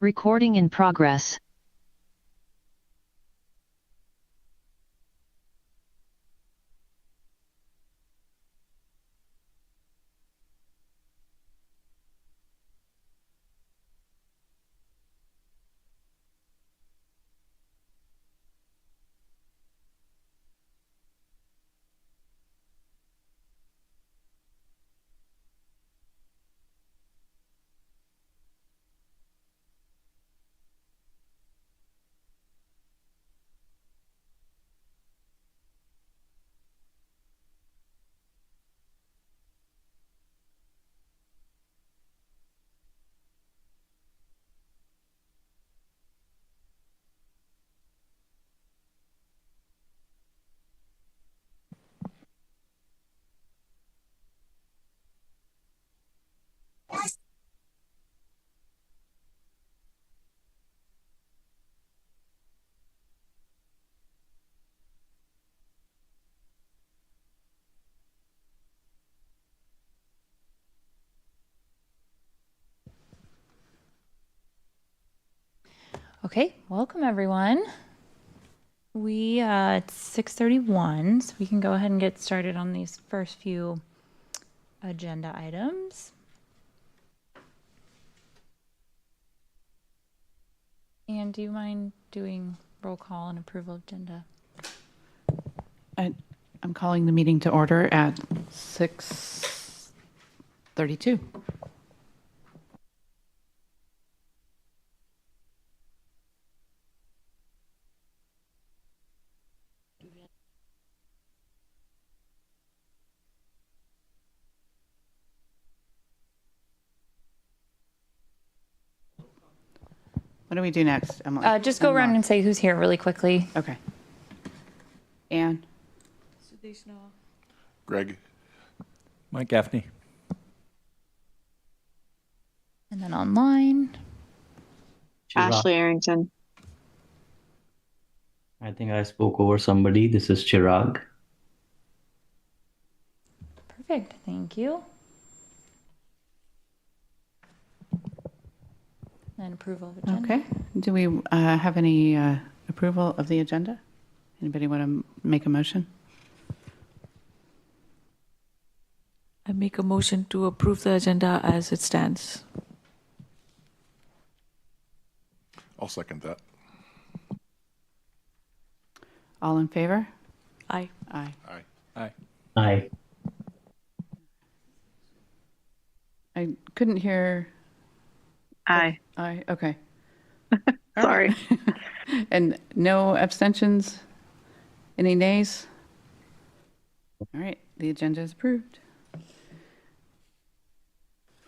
Recording in progress. Okay, welcome everyone. It's 6:31, so we can go ahead and get started on these first few agenda items. And do you mind doing roll call and approval agenda? I'm calling the meeting to order at 6:32. What do we do next, Emily? Just go around and say who's here really quickly. Okay. Anne? Greg. Mike Gaffney. And then online. Ashley Arrington. I think I spoke over somebody. This is Chirag. Perfect, thank you. And approval of agenda. Okay. Do we have any approval of the agenda? Anybody want to make a motion? I make a motion to approve the agenda as it stands. I'll second that. All in favor? Aye. Aye. Aye. Aye. Aye. I couldn't hear. Aye. Aye, okay. Sorry. And no abstentions? Any nays? All right, the agenda is approved.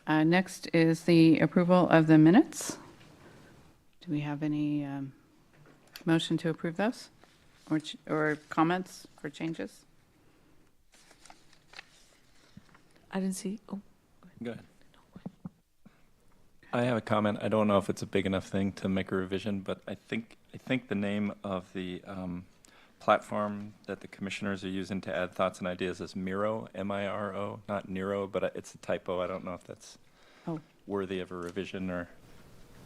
Next is the approval of the minutes. Do we have any motion to approve those? Or comments for changes? I didn't see. Oh, Go ahead. I have a comment. I don't know if it's a big enough thing to make a revision, but I think the name of the platform that the commissioners are using to add thoughts and ideas is Miro, M-I-R-O, not Nero, but it's a typo. I don't know if that's worthy of a revision or.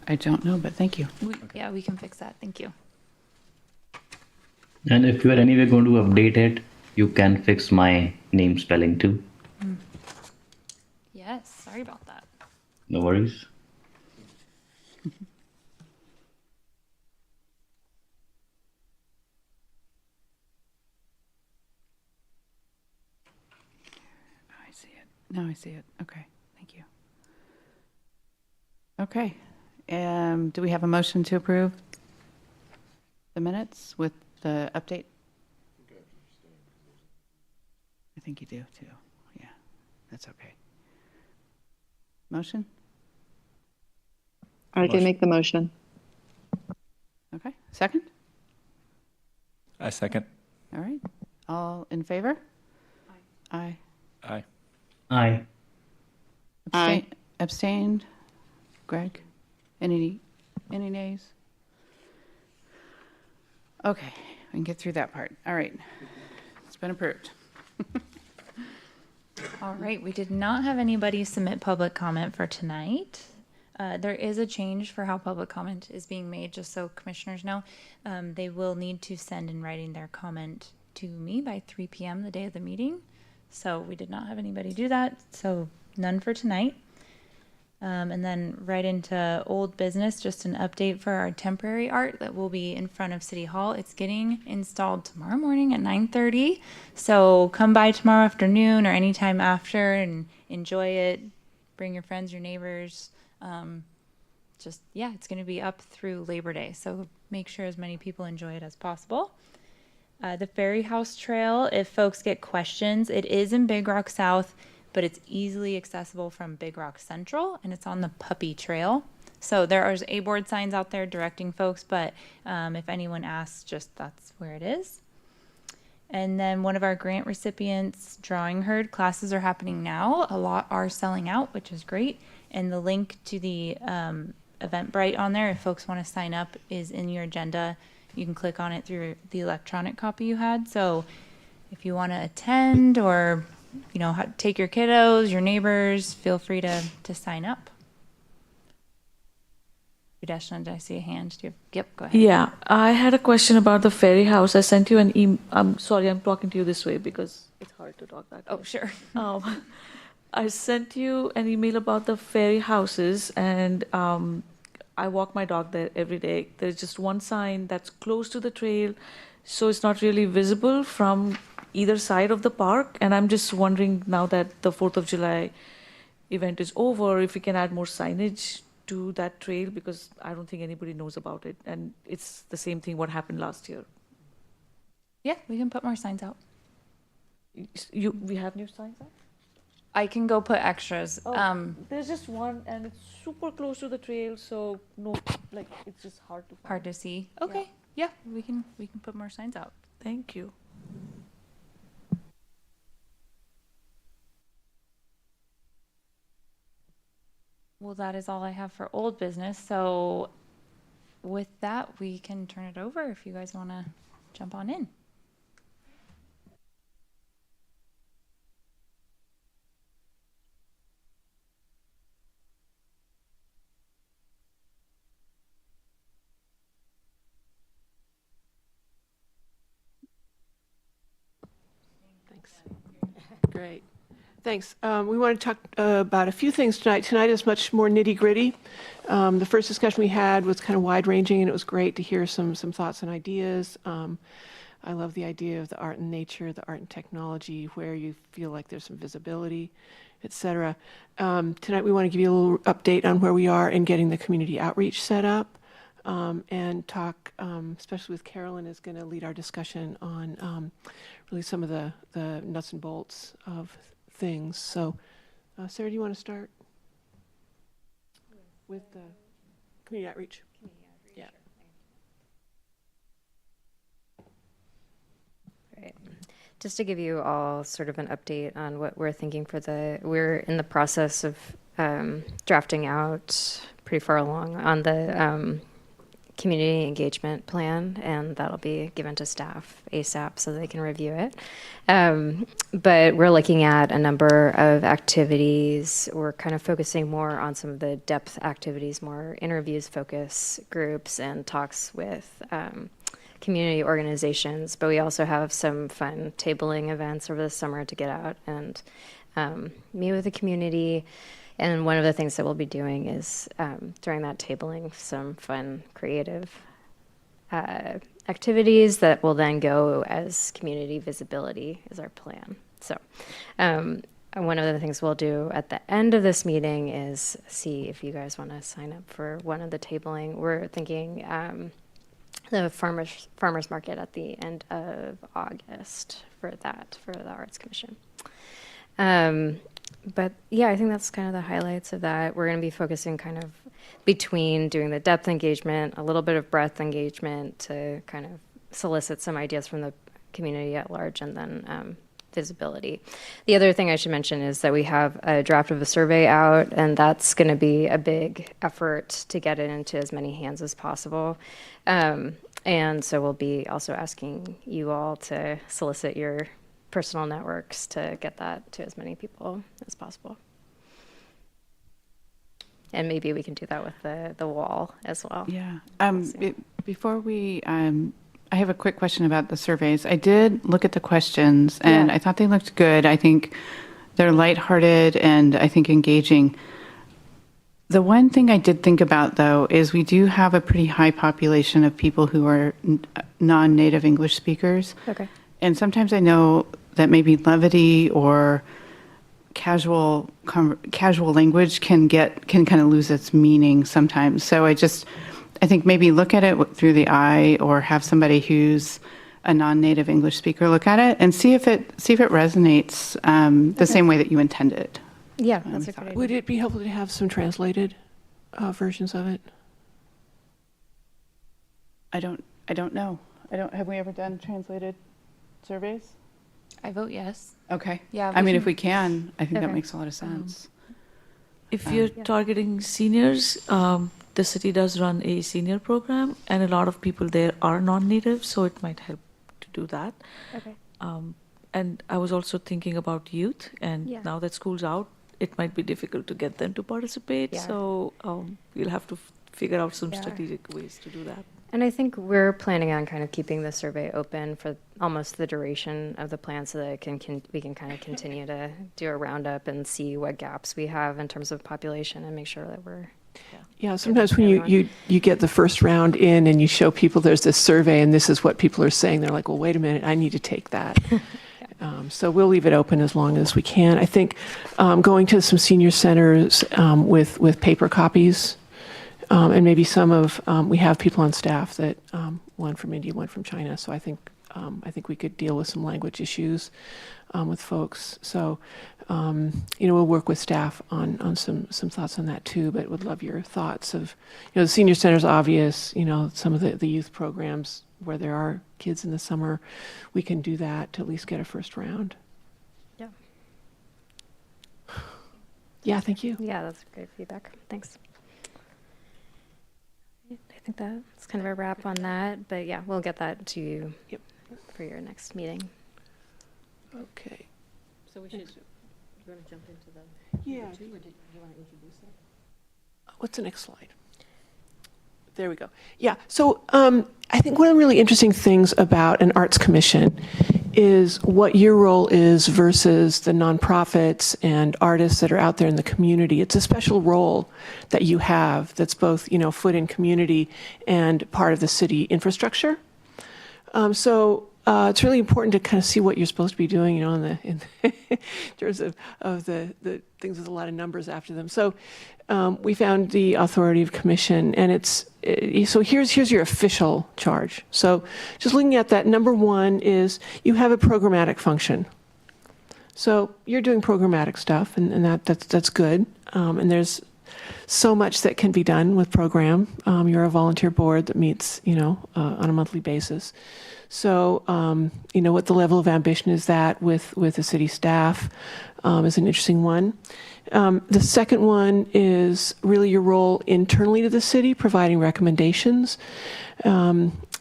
I don't know, but thank you. Yeah, we can fix that, thank you. And if you are anyway going to update it, you can fix my name spelling too. Yes, sorry about that. No worries. I see it. Now I see it. Okay, thank you. Okay, do we have a motion to approve the minutes with the update? I think you do too. Yeah, that's okay. Motion? I can make the motion. Okay, second? I second. All right, all in favor? Aye. Aye. Aye. Aye. Abstained? Greg? Any nays? Okay, we can get through that part. All right, it's been approved. All right, we did not have anybody submit public comment for tonight. There is a change for how public comment is being made, just so commissioners know. They will need to send in writing their comment to me by 3 p.m. the day of the meeting. So we did not have anybody do that, so none for tonight. And then right into old business, just an update for our temporary art that will be in front of City Hall. It's getting installed tomorrow morning at 9:30. So come by tomorrow afternoon or anytime after and enjoy it. Bring your friends, your neighbors. It's going to be up through Labor Day. So make sure as many people enjoy it as possible. The Ferry House Trail, if folks get questions, it is in Big Rock South, but it's easily accessible from Big Rock Central, and it's on the Puppy Trail. So there are A-board signs out there directing folks, but if anyone asks, just that's where it is. And then one of our grant recipients, Drawing Herd, classes are happening now. A lot are selling out, which is great. And the link to the Eventbrite on there, if folks want to sign up, is in your agenda. You can click on it through the electronic copy you had. So if you want to attend or, take your kiddos, your neighbors, feel free to sign up. Udeshna, did I see a hand? Yep, go ahead. Yeah, I had a question about the ferry house. I sent you an email. I'm sorry, I'm talking to you this way because it's hard to talk that way. Oh, sure. I sent you an email about the ferry houses, and I walk my dog there every day. There's just one sign that's close to the trail, so it's not really visible from either side of the park. And I'm just wondering, now that the 4th of July event is over, if we can add more signage to that trail, because I don't think anybody knows about it. And it's the same thing what happened last year. Yeah, we can put more signs out. We have new signs up? I can go put extras. There's just one, and it's super close to the trail, so it's just hard to find. Hard to see. Okay. Yeah, we can put more signs out. Thank you. Well, that is all I have for old business. So with that, we can turn it over if you guys want to jump on in. Thanks. Great. Thanks. We want to talk about a few things tonight. Tonight is much more nitty-gritty. The first discussion we had was kind of wide-ranging, and it was great to hear some thoughts and ideas. I love the idea of the art and nature, the art and technology, where you feel like there's some visibility, et cetera. Tonight we want to give you a little update on where we are in getting the community outreach set up, and talk, especially with Carolyn, is going to lead our discussion on really some of the nuts and bolts of things. So, Sarah, do you want to start with the community outreach? Yeah. Right. Just to give you all sort of an update on what we're thinking we're in the process of drafting out pretty far along on the community engagement plan, and that'll be given to staff ASAP so they can review it. But we're looking at a number of activities. We're kind of focusing more on some of the depth activities, more interviews, focus groups, and talks with community organizations. But we also have some fun tabling events over the summer to get out and meet with the community. And one of the things that we'll be doing is during that tabling, some fun, creative activities that will then go as community visibility is our plan. So one of the things we'll do at the end of this meeting is see if you guys want to sign up for one of the tabling. We're thinking the farmers market at the end of August for the Arts Commission. But yeah, I think that's kind of the highlights of that. We're going to be focusing kind of between doing the depth engagement, a little bit of breadth engagement to kind of solicit some ideas from the community at large, and then visibility. The other thing I should mention is that we have a draft of a survey out, and that's going to be a big effort to get it into as many hands as possible. And so we'll be also asking you all to solicit your personal networks to get that to as many people as possible. And maybe we can do that with the wall as well. Yeah. see. Before we, I have a quick question about the surveys. I did look at the questions, and Yeah. I thought they looked good. I think they're lighthearted and I think engaging. The one thing I did think about, though, is we do have a pretty high population of people who are non-native English speakers. Okay. And sometimes I know that maybe levity or casual language can kind of lose its meaning sometimes. So I think maybe look at it through the eye, or have somebody who's a non-native English speaker look at it and see if it resonates the same way that you intended. Yeah, that's a good idea. Would it be helpful to have some translated versions of it? I don't know. Have we ever done translated surveys? I vote yes. Okay. Yeah, I we mean, can- if we can, I think that Okay. makes a lot of sense. If you're Yeah. targeting seniors, the city does run a senior program, and a lot of people there are non-native, so it might help to do that. Okay. And I was also thinking about youth, and Yeah. now that school's out, it might be difficult to get them to participate. Yeah. So we'll have to figure out some Yeah. strategic ways to do that. And I think we're planning on kind of keeping the survey open for almost the duration of the plan, so that we can kind of continue to do a roundup and see what gaps we have in terms of population, and make sure that we're. Yeah, sometimes when everyone. you get the first round in and you show people there's this survey and this is what people are saying, they're like, well, wait a minute, I need to take that. So we'll leave it open as long as we can. I think going to some senior centers with paper copies, and maybe we have people on staff that, one from India, one from China, so I think we could deal with some language issues with folks. So, we'll work with staff on some thoughts on that too, but would love your thoughts of, the senior center's obvious, some of the youth programs where there are kids in the summer, we can do that to at least get a first round. Yeah. Yeah, thank you. Yeah, that's great feedback. Thanks. I think that's kind of a wrap on that, but yeah, we'll get that to you Yep. for your next meeting. Okay. So we should, you want to jump into the Yeah. number two, or did you want to introduce it? What's the next slide? There we go. Yeah. So I think one of the really interesting things about an arts commission is what your role is versus the nonprofits and artists that are out there in the community. It's a special role that you have that's both, foot in community and part of the city infrastructure. So it's really important to kind of see what you're supposed to be doing, in terms of the things with a lot of numbers after them. So we found the authority of commission, and so here's your official charge. So just looking at that, number one is you have a programmatic function. So you're doing programmatic stuff, and that's good. And there's so much that can be done with program. You're a volunteer board that meets, on a monthly basis. So, what the level of ambition is that with the city staff is an interesting one. The second one is really your role internally to the city, providing recommendations.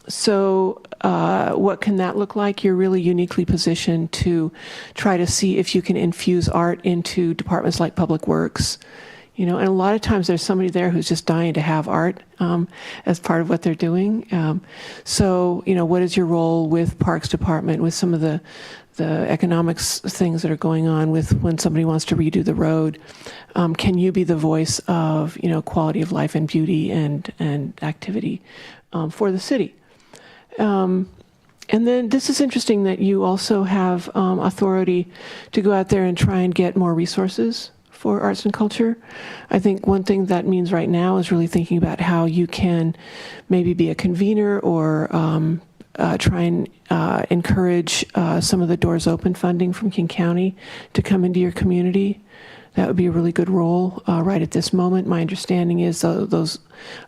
So what can that look like? You're really uniquely positioned to try to see if you can infuse art into departments like Public Works. And a lot of times there's somebody there who's just dying to have art as part of what they're doing. So, what is your role with Parks Department, with some of the economics things that are going on with when somebody wants to redo the road? Can you be the voice of, quality of life and beauty and activity for the city? And then this is interesting that you also have authority to go out there and try and get more resources for arts and culture. I think one thing that means right now is really thinking about how you can maybe be a convener or try and encourage some of the Doors Open funding from King County to come into your community. That would be a really good role right at this moment. My understanding is those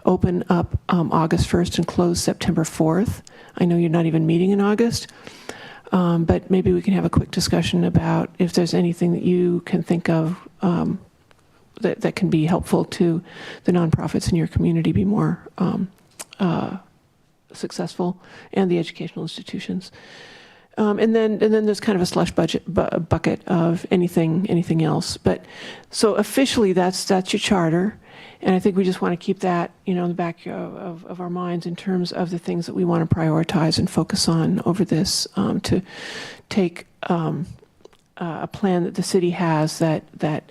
open up August 1st and close September 4th. I know you're not even meeting in August. But maybe we can have a quick discussion about if there's anything that you can think of that can be helpful to the nonprofits in your community be more successful, and the educational institutions. And then there's kind of a slush bucket of anything else. But so officially, that's your charter. And I think we just want to keep that, in the back of our minds in terms of the things that we want to prioritize and focus on over this, to take a plan that the city has that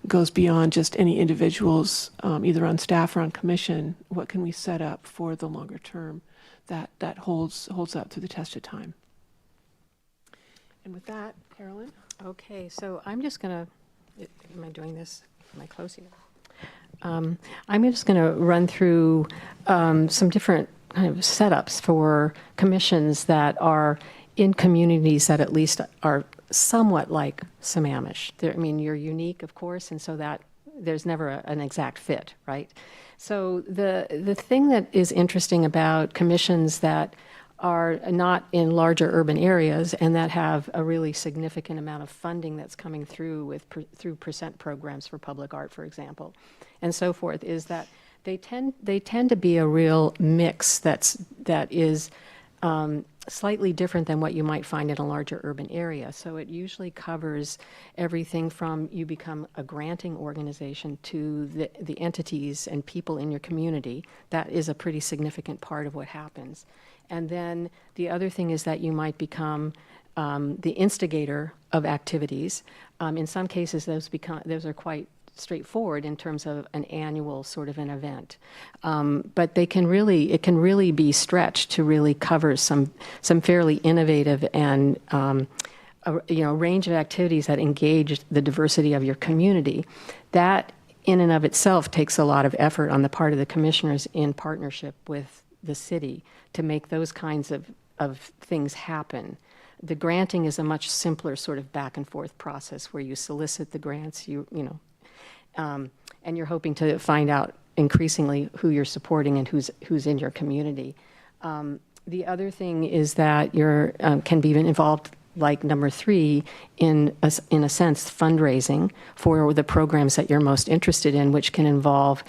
goes beyond just any individuals, either on staff or on commission. What can we set up for the longer term that holds up to the test of time? And with that, Carolyn? Okay, so I'm just going to, am I doing this? Am I closing it? I'm just going to run through some different kind of setups for commissions that are in communities that at least are somewhat like Sammamish. I mean, you're unique, of course, and so that there's never an exact fit, right? So the thing that is interesting about commissions that are not in larger urban areas and that have a really significant amount of funding that's coming through through percent programs for public art, for example, and so forth, is that they tend to be a real mix that is slightly different than what you might find in a larger urban area. So it usually covers everything from you become a granting organization to the entities and people in your community. That is a pretty significant part of what happens. And then the other thing is that you might become the instigator of activities. In some cases, those are quite straightforward in terms of an annual sort of an event, but it can really be stretched to really cover some fairly innovative and range of activities that engage the diversity of your community. That in and of itself takes a lot of effort on the part of the commissioners in partnership with the city to make those kinds of things happen. The granting is a much simpler sort of back and forth process where you solicit the grants, and you're hoping to find out increasingly who you're supporting and who's in your community. The other thing is that you can be involved, like number 3, in a sense, fundraising for the programs that you're most interested in, which can involve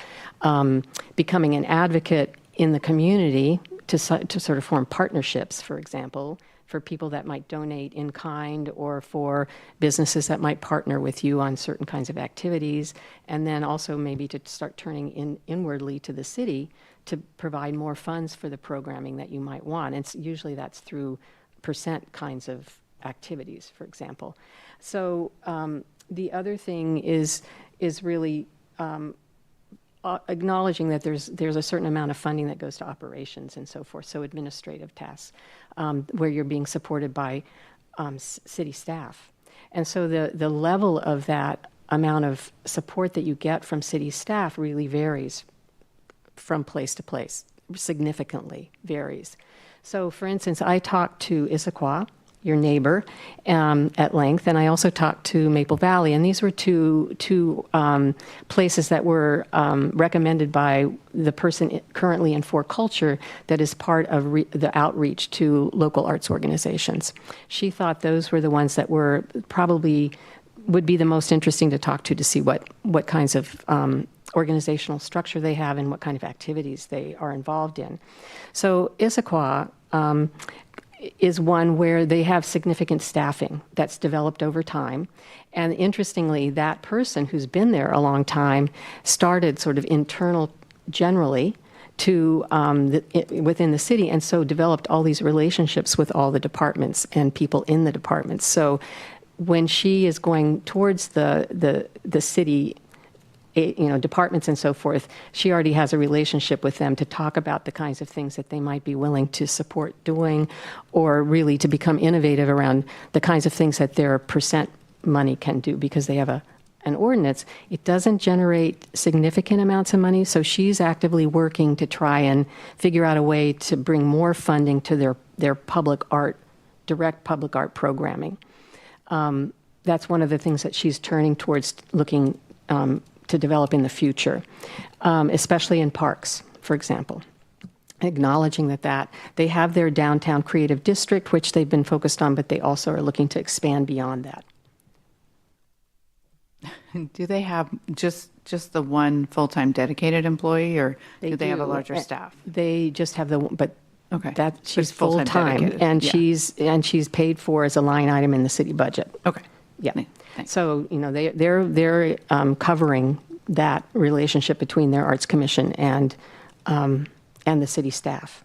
becoming an advocate in the community to sort of form partnerships, for example, for people that might donate in kind or for businesses that might partner with you on certain kinds of activities, and then also maybe to start turning inwardly to the city to provide more funds for the programming that you might want. And usually that's through percent kinds of activities, for example. So the other thing is really acknowledging that there's a certain amount of funding that goes to operations and so forth, so administrative tasks, where you're being supported by city staff. And so the level of that amount of support that you get from city staff really varies from place to place, significantly varies. So for instance, I talked to Issaquah, your neighbor, at length, and I also talked to Maple Valley, and these were two places that were recommended by the person currently in For Culture that is part of the outreach to local arts organizations. She thought those were the ones that were probably would be the most interesting to talk to see what kinds of organizational structure they have and what kind of activities they are involved in. So Issaquah is one where they have significant staffing that's developed over time. And interestingly, that person who's been there a long time started sort of internal generally to within the city, and so developed all these relationships with all the departments and people in the departments. So when she is going towards the city, departments and so forth, she already has a relationship with them to talk about the kinds of things that they might be willing to support doing, or really to become innovative around the kinds of things that their percent money can do, because they have an ordinance. It doesn't generate significant amounts of money, so she's actively working to try and figure out a way to bring more funding to their public art, direct public art programming. That's one of the things that she's turning towards looking to develop in the future, especially in parks, for example. Acknowledging that they have their downtown creative district, which they've been focused on, but they also are looking to expand beyond that. Do they have just the one full-time dedicated employee, or do they have a larger staff? They just have Okay. that she's But full-time full-time, dedicated, and yeah. she's paid for as a line item in the city budget. Okay. Yeah. Thanks. So they're covering that relationship between their arts commission and the city staff.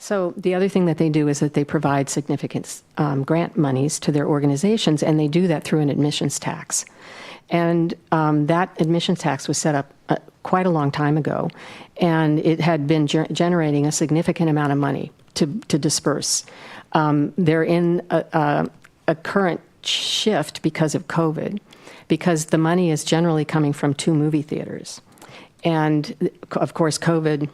So the other thing that they do is that they provide significant grant monies to their organizations, and they do that through an admissions tax. And that admissions tax was set up quite a long time ago, and it had been generating a significant amount of money to disperse. They're in a current shift because of COVID, because the money is generally coming from 2 movie theaters. And of course, COVID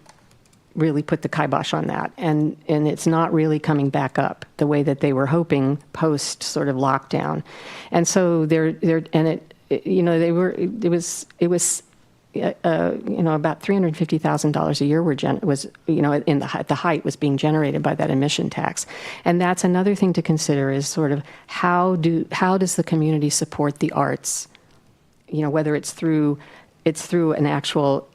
really put the kibosh on that, and it's not really coming back up the way that they were hoping post sort of lockdown. And so it was about $350,000 a year was at the height was being generated by that admission tax. And that's another thing to consider, is sort of how does the community support the arts? Whether it's through an actual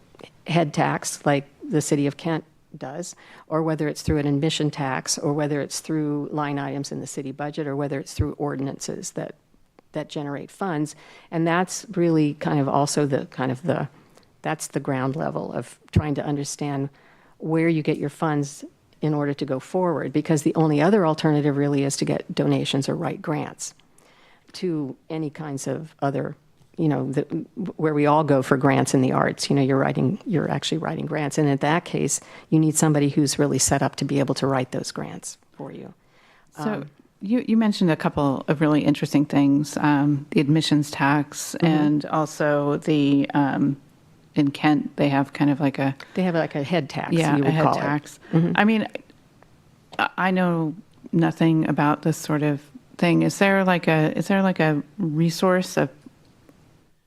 head tax like the city of Kent does, or whether it's through an admission tax, or whether it's through line items in the city budget, or whether it's through ordinances that generate funds. And that's really kind of also that's the ground level of trying to understand where you get your funds in order to go forward, because the only other alternative really is to get donations or write grants to any kinds of other, where we all go for grants in the arts. You're actually writing grants. And in that case, you need somebody who's really set up to be able to write those grants for you. So you mentioned a couple of really interesting things, the admissions tax, and also the, in Kent, they have kind of like a... They have like a head tax, yeah, you would a head call tax. it. I mean, I know nothing about this sort of thing. Is there like a resource of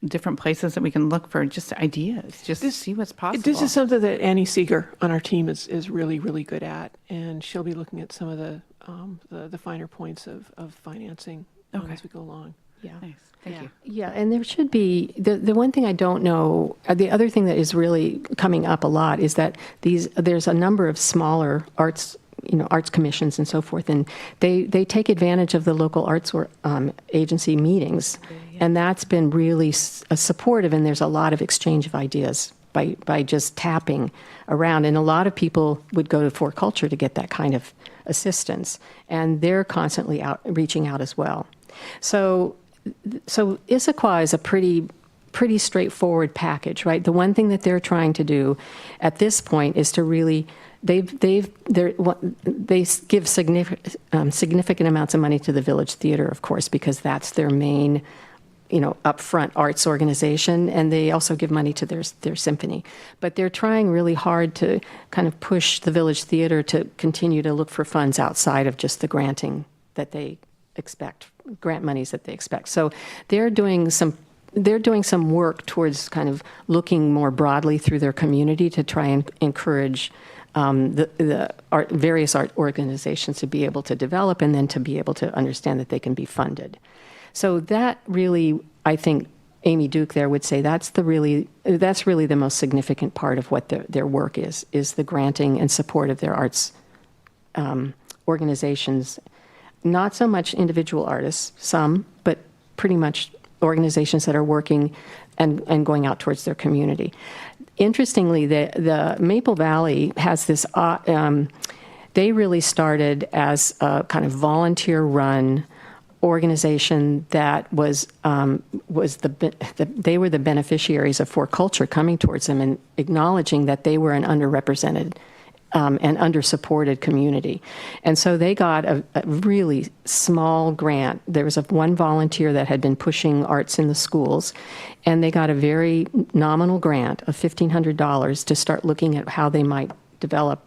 different places that we can look for just ideas, just to see what's possible? This is something that Annie Seeger on our team is really, really good at, and she'll be looking at some of the finer points of financing as we go along. Yeah. Nice. Thank you. Yeah, and there should be, the one thing I don't know, the other thing that is really coming up a lot is that there's a number of smaller arts commissions and so forth, and they take advantage of the local arts agency meetings, and that's been really supportive, and there's a lot of exchange of ideas by just tapping around, and a lot of people would go to For Culture to get that kind of assistance, and they're constantly reaching out as well. So Issaquah is a pretty straightforward package, right? The one thing that they're trying to do at this point is to really they give significant amounts of money to the Village Theater, of course, because that's their main upfront arts organization, and they also give money to their symphony. But they're trying really hard to kind of push the Village Theater to continue to look for funds outside of just the granting that they expect, grant monies that they expect. So they're doing some work towards kind of looking more broadly through their community to try and encourage the various art organizations to be able to develop, and then to be able to understand that they can be funded. So that really, I think Amy Duke there would say that's really the most significant part of what their work is the granting and support of their arts organizations. Not so much individual artists, some, but pretty much organizations that are working and going out towards their community. Interestingly, the Maple Valley has this, they really started as a kind of volunteer-run organization that they were the beneficiaries of For Culture coming towards them and acknowledging that they were an underrepresented and under-supported community. And so they got a really small grant. There was one volunteer that had been pushing arts in the schools, and they got a very nominal grant of $1,500 to start looking at how they might develop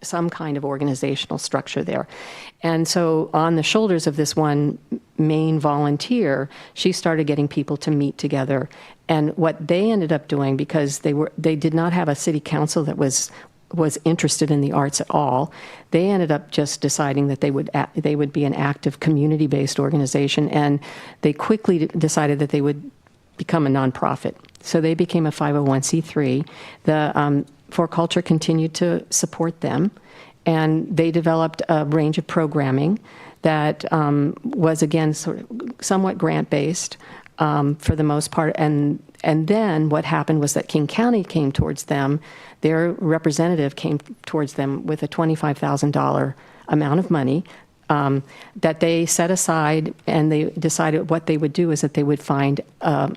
some kind of organizational structure there. And so on the shoulders of this one main volunteer, she started getting people to meet together. And what they ended up doing, because they did not have a city council that was interested in the arts at all, they ended up just deciding that they would be an active community-based organization, and they quickly decided that they would become a nonprofit. So they became a 501c3. The For Culture continued to support them, and they developed a range of programming that was, again, sort of somewhat grant-based for the most part, and And then what happened was that King County came towards them, their representative came towards them with a $25,000 amount of money that they set aside, and they decided what they would do is that they would find a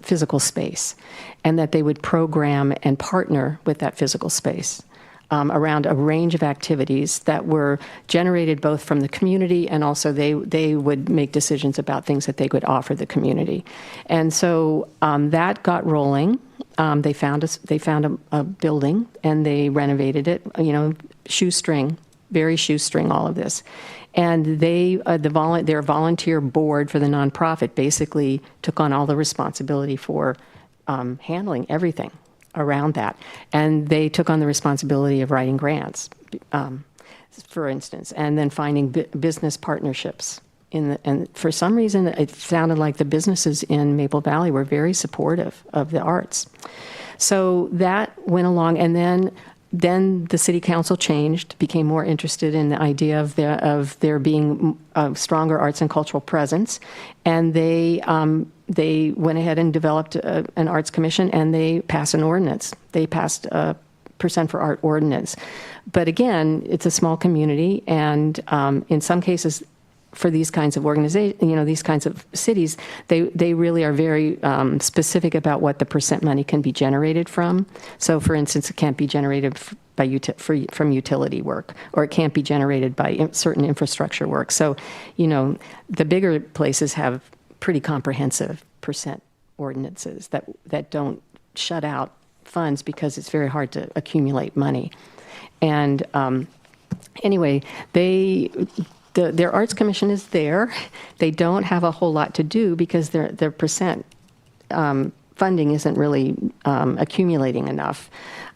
physical space, and that they would program and partner with that physical space around a range of activities that were generated both from the community, and also they would make decisions about things that they could offer the community. And so that got rolling. They found a building, and they renovated it, shoestring, very shoestring, all of this. And their volunteer board for the nonprofit basically took on all the responsibility for handling everything around that. And they took on the responsibility of writing grants, for instance, and then finding business partnerships. And for some reason, it sounded like the businesses in Maple Valley were very supportive of the arts. So that went along, and then the city council changed, became more interested in the idea of there being a stronger arts and cultural presence, and they went ahead and developed an arts commission, and they passed an ordinance. They passed a percent for art ordinance. But again, it's a small community, and in some cases, for these kinds of organizations, these kinds of cities, they really are very specific about what the percent money can be generated from. So, for instance, it can't be generated from utility work, or it can't be generated by certain infrastructure work. So, the bigger places have pretty comprehensive percent ordinances that don't shut out funds because it's very hard to accumulate money. And anyway, their arts commission is there. They don't have a whole lot to do because their percent funding isn't really accumulating enough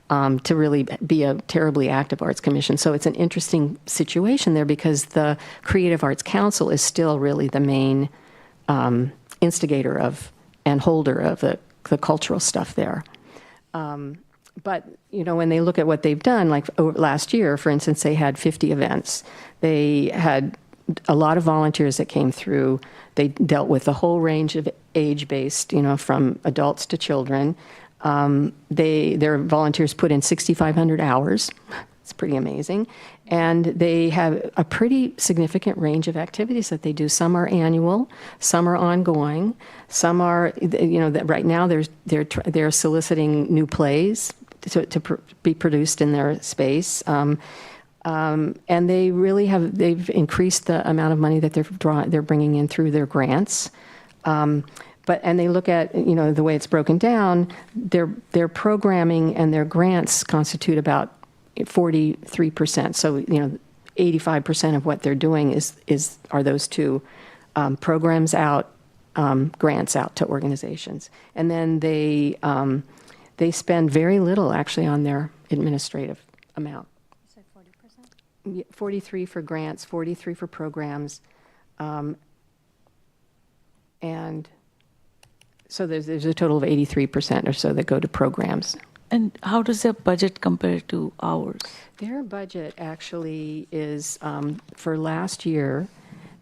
to really be a terribly active arts commission. So it's an interesting situation there, because the Creative Arts Council is still really the main instigator of and holder of the cultural stuff there. But, when they look at what they've done, like last year, for instance, they had 50 events. They had a lot of volunteers that came through. They dealt with a whole range of age-based, from adults to children. Their volunteers put in 6,500 hours. It's pretty amazing. And they have a pretty significant range of activities that they do. Some are annual, some are ongoing, some are, that right now they're soliciting new plays to be produced in their space. And they've increased the amount of money that they're bringing in through their grants. And they look at, the way it's broken down, their programming and their grants constitute about 43%. So, 85% of what they're doing are those two, programs out, grants out to organizations. And then they spend very little actually on their administrative amount. You said 40%? 43 for grants, 43 for programs. And so there's a total of 83% or so that go to programs. And how does their budget compare to ours? Their budget actually is, for last year,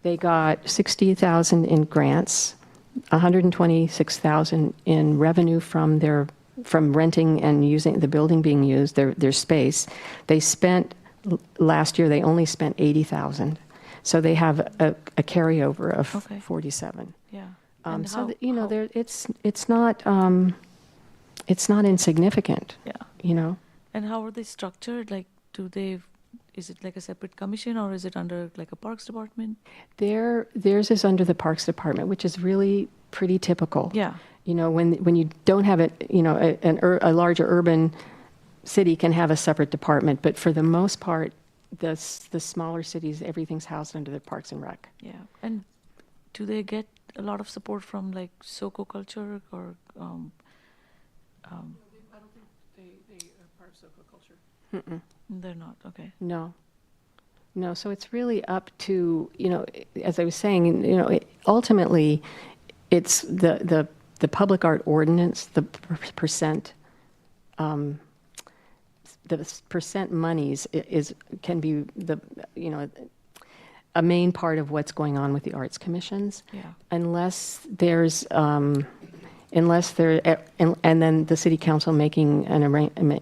they got 60,000 in grants, 126,000 in revenue from renting and using the building being used, their space. Last year they only spent 80,000. So they have a carryover of 47. Yeah. It's not insignificant. Yeah. And how are they structured? Like, is it like a separate commission, or is it under like a parks department? Theirs is under the parks department, which is really pretty typical. Yeah. When you don't have it, a larger urban city can have a separate department, but for the most part, the smaller cities, everything's housed under the Parks and Rec. Yeah. And do they get a lot of support from like Soco Culture or? I don't think they are part of Soco Culture. Mm-mm. They're not. Okay. No. So it's really up to, as I was saying, ultimately, it's the public art ordinance, the percent monies can be a main part of what's going on with the arts commissions. Yeah. Unless there's unless and then the city council making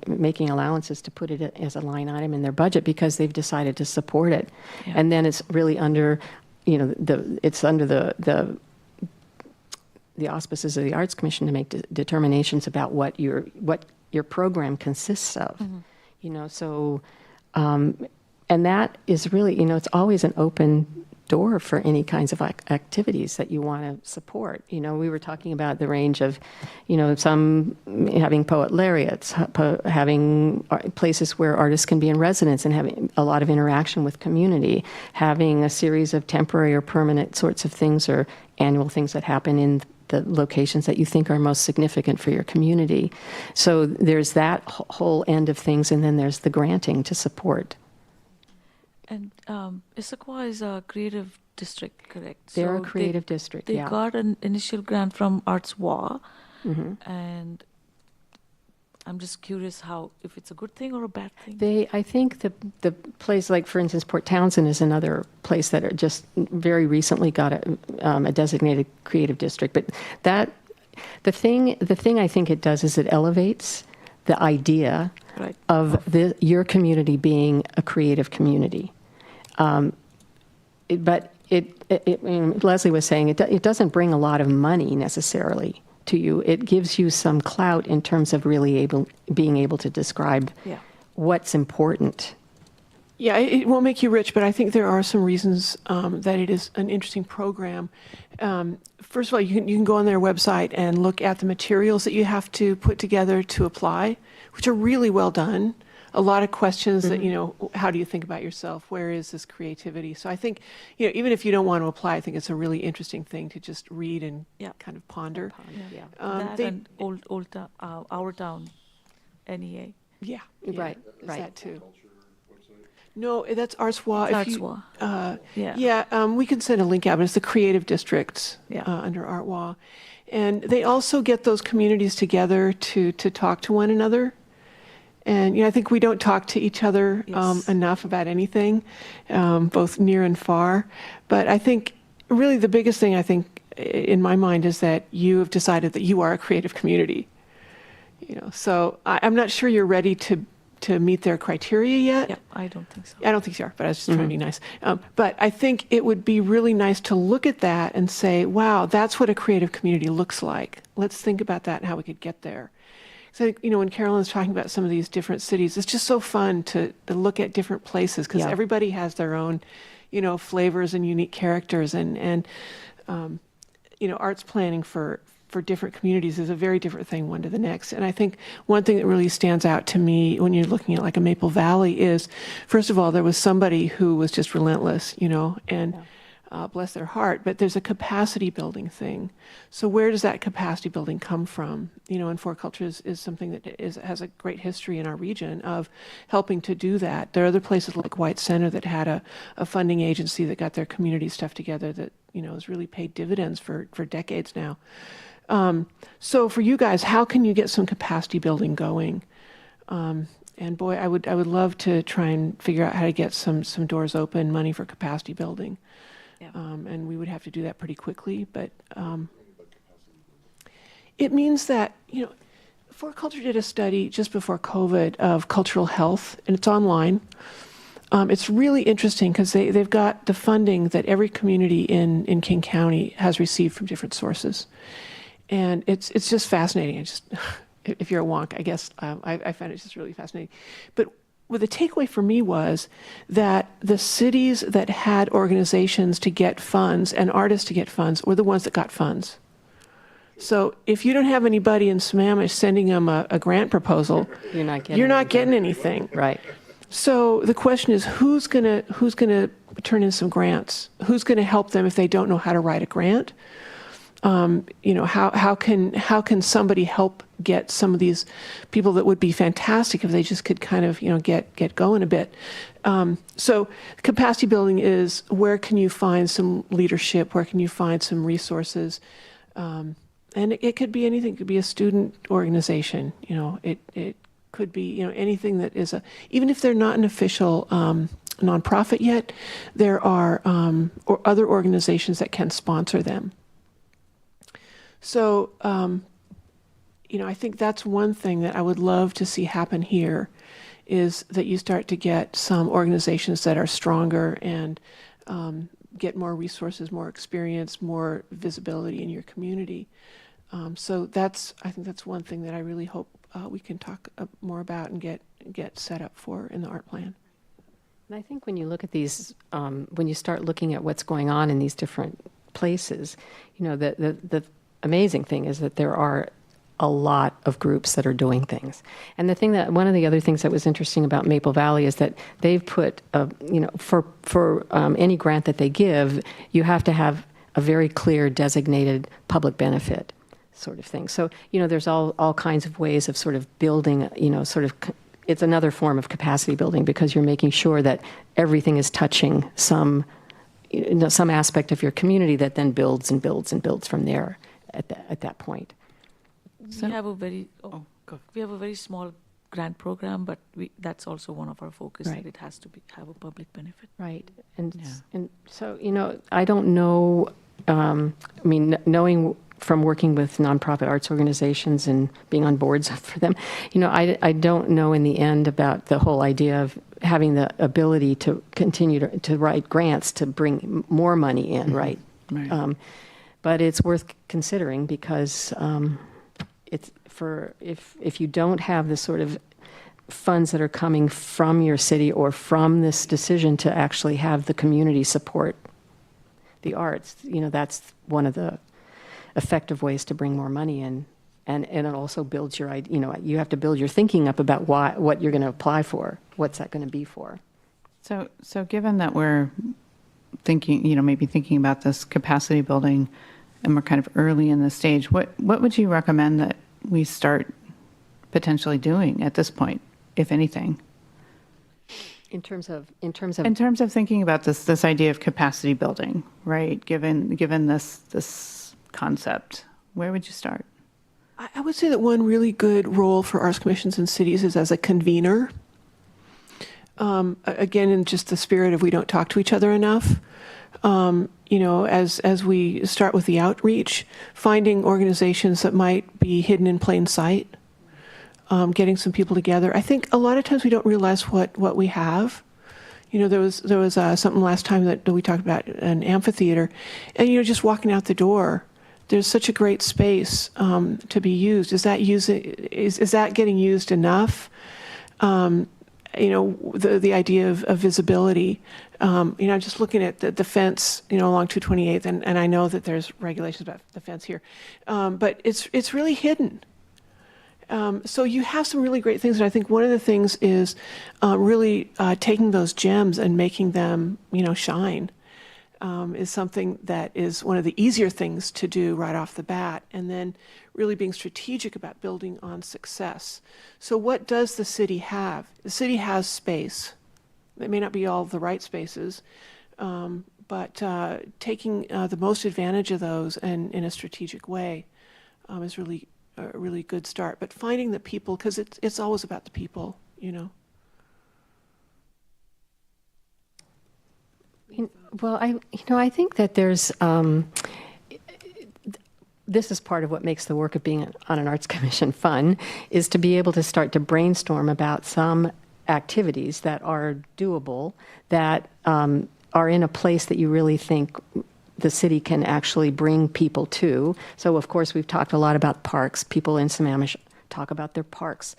making allowances to put it as a line item in their budget because they've decided to support it. Yeah. And then it's really under, it's under the auspices of the Arts Commission to make determinations about what your program consists of. So, and that is really, it's always an open door for any kinds of activities that you want to support. We were talking about the range of, some having poet laureates, having places where artists can be in residence and having a lot of interaction with community, having a series of temporary or permanent sorts of things or annual things that happen in the locations that you think are most significant for your community. So there's that whole end of things, and then there's the granting to support. And Issaquah is a creative district, correct? They're a So creative district, They yeah. got an initial grant from ArtsWA, Mm-hmm. and I'm just curious if it's a good thing or a bad thing. I think the place, like for instance, Port Townsend is another place that are just very recently got a designated creative district. But the thing I think it does is it elevates the idea Right. of your community being a creative community. But Leslie was saying it doesn't bring a lot of money necessarily to you. It gives you some clout in terms of really being able to describe Yeah. what's important. Yeah, it won't make you rich, but I think there are some reasons that it is an interesting program. First of all, you can go on their website and look at the materials that you have to put together to apply, which are really well done. A lot of questions that, how do you think about yourself? Where is this creativity? So I think, even if you don't want to apply, I think it's a really interesting thing to just read and Yeah. kind of ponder. Yeah. Um, That and Our Town, NEA. Yeah, Right, there's right. that too. No, that's ArtsWA. It's ArtsWA. Yeah. Yeah, we can send a link out, but it's the creative districts Yeah. under ArtWA. And they also get those communities together to talk to one another. And, I think we don't talk to each other Yes. enough about anything, both near and far. But I think really the biggest thing, I think, in my mind is that you have decided that you are a creative community. So I'm not sure you're ready to meet their criteria yet. Yeah, I don't think so. I don't think you are, but I was just trying to be nice. But I think it would be really nice to look at that and say, wow, that's what a creative community looks like. Let's think about that and how we could get there. So, when Carolyn's talking about some of these different cities, it's just so fun to look at different places because Yeah. everybody has their own, flavors and unique characters. And arts planning for different communities is a very different thing one to the next. And I think one thing that really stands out to me when you're looking at like a Maple Valley is, first of all, there was somebody who was just relentless, and bless their heart, but there's a capacity building thing. So where does that capacity building come from? And Four Cultures is something that has a great history in our region of helping to do that. There are other places like White Center that had a funding agency that got their community stuff together that, has really paid dividends for decades now. So for you guys, how can you get some capacity building going? And boy, I would love to try and figure out how to get some doors open, money for capacity building. Yeah. And we would have to do that pretty quickly, but it means that, Four Culture did a study just before COVID of cultural health, and it's online. It's really interesting because they've got the funding that every community in King County has received from different sources. And it's just fascinating. If you're a wonk, I guess I found it just really fascinating. But what the takeaway for me was that the cities that had organizations to get funds and artists to get funds were the ones that got funds. So if you don't have anybody in Sammamish sending them a grant proposal, You're not getting anything. Right. So the question is, who's gonna turn in some grants? Who's gonna help them if they don't know how to write a grant? How can somebody help get some of these people that would be fantastic if they just could kind of get going a bit? So capacity building is where can you find some leadership? Where can you find some resources? And it could be anything. It could be a student organization. It could be anything that is even if they're not an official nonprofit yet, there are or other organizations that can sponsor them. So I think that's one thing that I would love to see happen here, is that you start to get some organizations that are stronger and get more resources, more experience, more visibility in your community. So I think that's one thing that I really hope we can talk more about and get set up for in the art plan. And I think when you look at these, when you start looking at what's going on in these different places, the amazing thing is that there are a lot of groups that are doing things. And one of the other things that was interesting about Maple Valley is that they've put, for any grant that they give, you have to have a very clear designated public benefit sort of thing. So, there's all kinds of ways of sort of building, it's another form of capacity building, because you're making sure that everything is touching some aspect of your community that then builds and builds and builds from there at that point. We have a very small grant program, but that's also one of our focus, Right. that it has to have a public benefit. Right. And so, I don't know, knowing from working with nonprofit arts organizations and being on boards for them, I don't know in the end about the whole idea of having the ability to continue to write grants to bring more money in, right? Right. But it's worth considering, because if you don't have the sort of funds that are coming from your city or from this decision to actually have the community support the arts, that's one of the effective ways to bring more money in. And it also builds your idea, you have to build your thinking up about what you're going to apply for. What's that going to be for? So given that we're thinking, maybe thinking about this capacity building, and we're kind of early in the stage, what would you recommend that we start potentially doing at this point, if anything? In terms of In terms of thinking about this idea of capacity building, right? Given this concept, where would you start? I would say that one really good role for arts commissions and cities is as a convener. Again, in just the spirit of we don't talk to each other enough. As we start with the outreach, finding organizations that might be hidden in plain sight, getting some people together. I think a lot of times we don't realize what we have. There was something last time that we talked about, an amphitheater, and just walking out the door, there's such a great space to be used. Is that getting used enough? The idea of visibility. I'm just looking at the fence, along 228th, and I know that there's regulations about the fence here, but it's really hidden. So you have some really great things, and I think one of the things is really taking those gems and making them, shine. Is something that is one of the easier things to do right off the bat, and then really being strategic about building on success. So what does the city have? The city has space. It may not be all the right spaces, but taking the most advantage of those and in a strategic way is really a really good start. But finding the people, because it's always about the people, Well, I think that there's, this is part of what makes the work of being on an arts commission fun, is to be able to start to brainstorm about some activities that are doable, that are in a place that you really think the city can actually bring people to. So, of course, we've talked a lot about parks. People in Sammamish talk about their parks,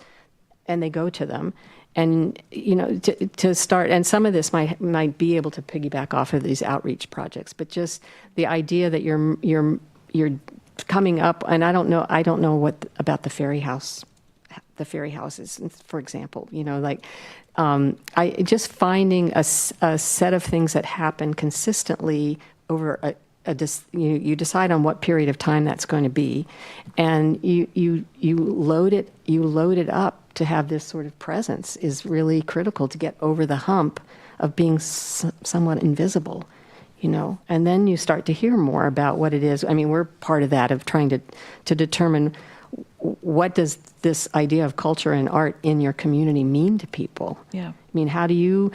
and they go to them. And, to start, and some of this might be able to piggyback off of these outreach projects, but just the idea that you're coming up, and I don't know what about the ferry houses, for example, I just finding a set of things that happen consistently over you decide on what period of time that's going to be, and you load it up to have this sort of presence is really critical to get over the hump of being somewhat invisible, and then you start to hear more about what it is. I mean, we're part of that, of trying to determine what does this idea of culture and art in your community mean to people? Yeah. I mean, how do you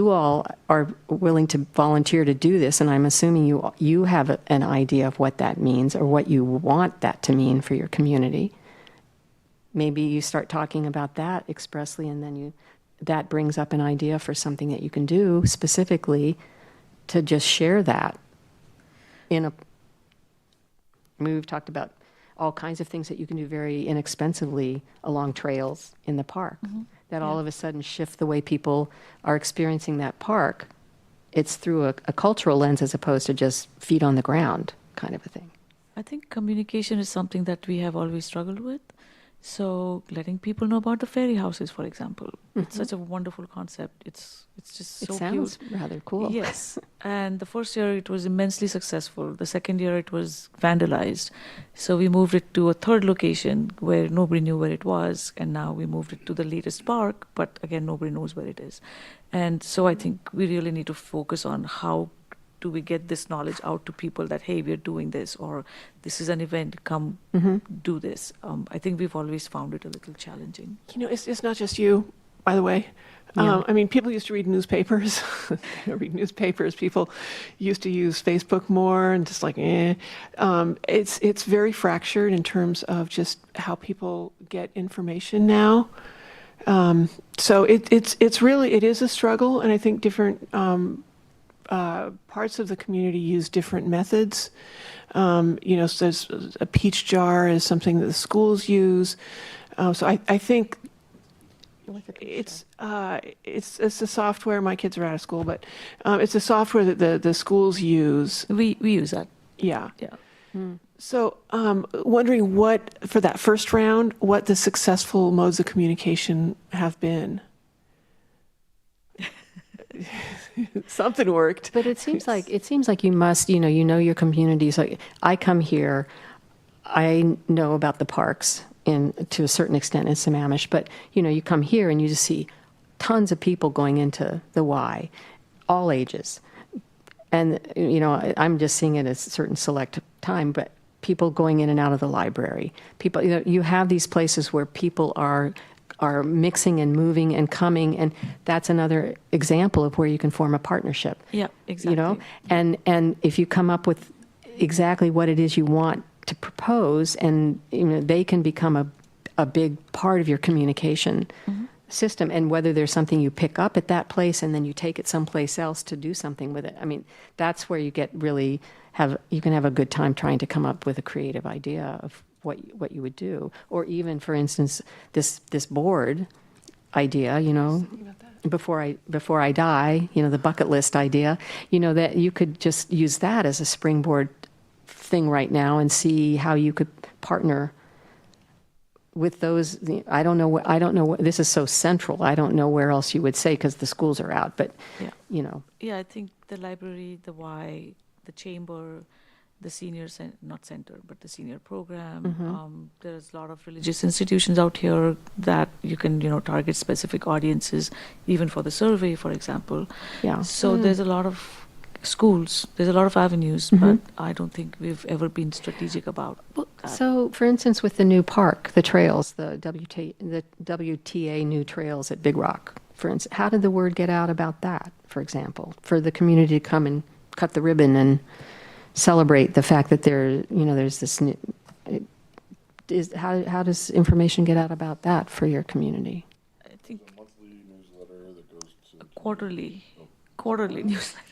all are willing to volunteer to do this, and I'm assuming you have an idea of what that means or what you want that to mean for your community. maybe you start talking about that expressly, and then that brings up an idea for something that you can do specifically to just share that we've talked about all kinds of things that you can do very inexpensively along trails in the park that all of a sudden shift the way people are experiencing that park. It's through a cultural lens as opposed to just feet on the ground kind of a thing. I think communication is something that we have always struggled with. So letting people know about the fairy houses, for example, it's such a wonderful concept. It's just It so sounds cute. rather cool. Yes, and the first year it was immensely successful. The second year it was vandalized. So we moved it to a third location where nobody knew where it was, and now we moved it to the latest park, but again, nobody knows where it is. And so I think we really need to focus on how do we get this knowledge out to people that, hey, we're doing this, or this is an event, come do this. I think we've always found it a little challenging. You know, it's not just you, by the way. I mean, people used to read newspapers. They don't read newspapers. People used to use Facebook more, and just like, it's very fractured in terms of just how people get information now. So it is a struggle, and I think different parts of the community use different methods. So there's a peach jar is something that the schools use. So I think it's a software. My kids are out of school, but it's a software that the schools use. We use that. Yeah. Yeah. So wondering what, for that first round, what the successful modes of communication have been. Something worked. But it seems like you must, you know your community. So I come here, I know about the parks to a certain extent in Sammamish, but you come here and you just see tons of people going into the Y, all ages. And I'm just seeing it as a certain select time, but people going in and out of the library. People, you have these places where people are mixing and moving and coming, and that's another example of where you can form a partnership. Yeah, exactly. And if you come up with exactly what it is you want to propose, and they can become a big part of your communication system, and whether there's something you pick up at that place and then you take it someplace else to do something with it. I mean, that's where you you can have a good time trying to come up with a creative idea of what you would do. Or even, for instance, this board idea, before I die, the bucket list idea, that you could just use that as a springboard thing right now and see how you could partner with those. I don't know, this is so central. I don't know where else you would say, because the schools are out, but Yeah, I think the library, the Y, the chamber, the senior, not center, but the senior program. There's a lot of religious institutions out here that you can, target specific audiences, even for the survey, for example. Yeah. So there's a lot of schools, there's a lot of avenues, but I don't think we've ever been strategic about that. So, for instance, with the new park, the trails, the WTA new trails at Big Rock, for instance, how did the word get out about that, for example, for the community to come and cut the ribbon and celebrate the fact that there's this new, how does information get out about that for your community? I think Monthly newsletter that goes to. quarterly newsletter.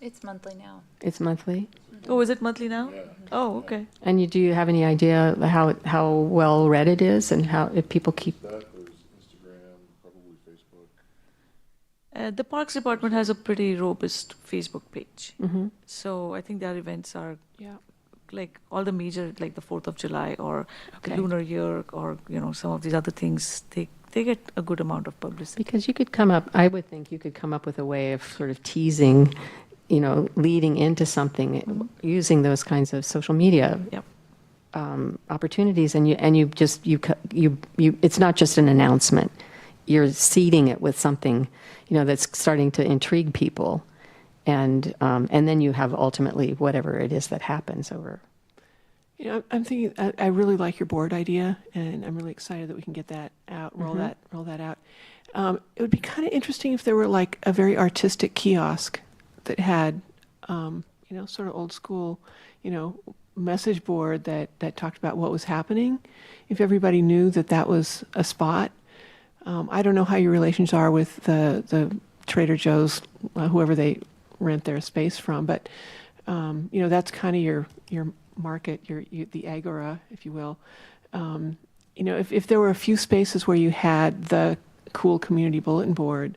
It's monthly now. It's monthly? Oh, is it monthly now? Oh, okay. And do you have any idea how well read it is, and how, if people keep? That, there's Instagram, probably Facebook. The Parks Department has a pretty robust Facebook page. So I think their events are like all the major, like the 4th of July or the Okay. Lunar Year, or some of these other things, they get a good amount of publicity. Because I would think you could come up with a way of sort of teasing, leading into something using those kinds of social media Yep. opportunities, and it's not just an announcement. You're seeding it with something, that's starting to intrigue people, and then you have ultimately whatever it is that happens over. I'm thinking, I really like your board idea, and I'm really excited that we can get that out, roll that out. It would be kind of interesting if there were like a very artistic kiosk that had, sort of old school, message board that talked about what was happening, if everybody knew that that was a spot. I don't know how your relations are with the Trader Joe's, whoever they rent their space from, but that's kind of your market, the agora, if you will. If there were a few spaces where you had the cool community bulletin board,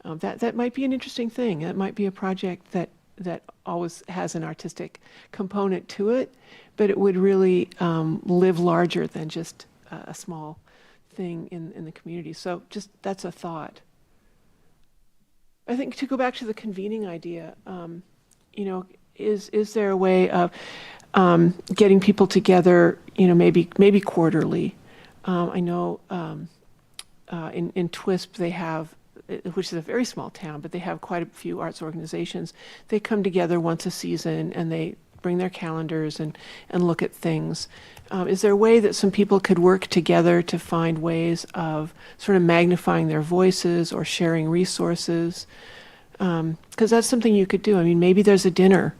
that might be an interesting thing. That might be a project that always has an artistic component to it, but it would really live larger than just a small thing in the community. So just that's a thought. I think to go back to the convening idea, is there a way of getting people together, maybe quarterly? I know in TWISP they have, which is a very small town, but they have quite a few arts organizations. They come together once a season and they bring their calendars and look at things. Is there a way that some people could work together to find ways of sort of magnifying their voices or sharing resources? Because that's something you could do. I mean, maybe there's a dinner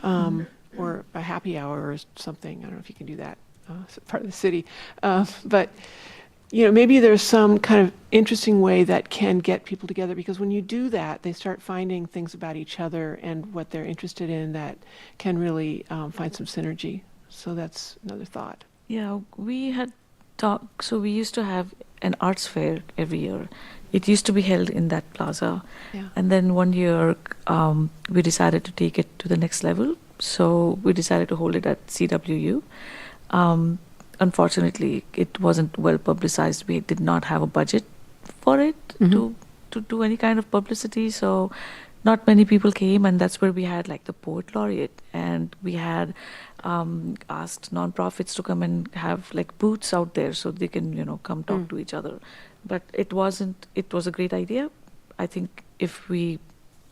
or a happy hour or something. I don't know if you can do that. It's part of the city. But maybe there's some kind of interesting way that can get people together, because when you do that, they start finding things about each other and what they're interested in that can really find some synergy. So that's another thought. Yeah, we had talked, so we used to have an arts fair every year. It used to be held in that plaza. Yeah. And then one year we decided to take it to the next level. So we decided to hold it at CWU. Unfortunately, it wasn't well publicized. We did not have a budget for it to do any kind of publicity. So not many people came, and that's where we had like the poet laureate, and we had asked nonprofits to come and have like booths out there so they can come talk to each other. But it was a great idea. I think if we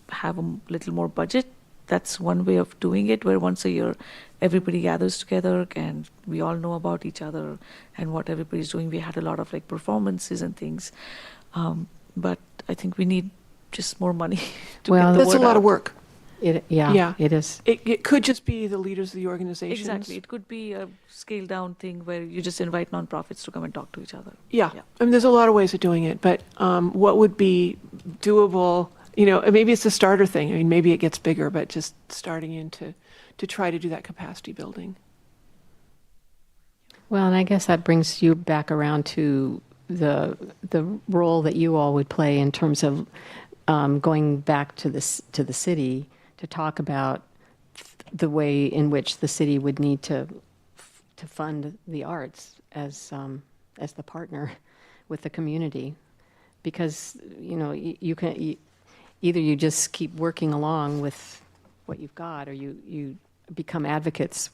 have a little more budget, that's one way of doing it, where once a year everybody gathers together and we all know about each other and what everybody's doing. We had a lot of like performances and things, but I think we need just more money to Well, get the That's a word lot of out. work. Yeah, it is. It could just be the leaders of the organizations. Exactly. It could be a scaled down thing where you just invite nonprofits to come and talk to each other. Yeah. Yeah. I mean, there's a lot of ways of doing it, but what would be doable? Maybe it's a starter thing. I mean, maybe it gets bigger, but just starting in to try to do that capacity building. Well, and I guess that brings you back around to the role that you all would play in terms of going back to the city to talk about the way in which the city would need to fund the arts as the partner with the community, because you can either you just keep working along with what you've got, or you become advocates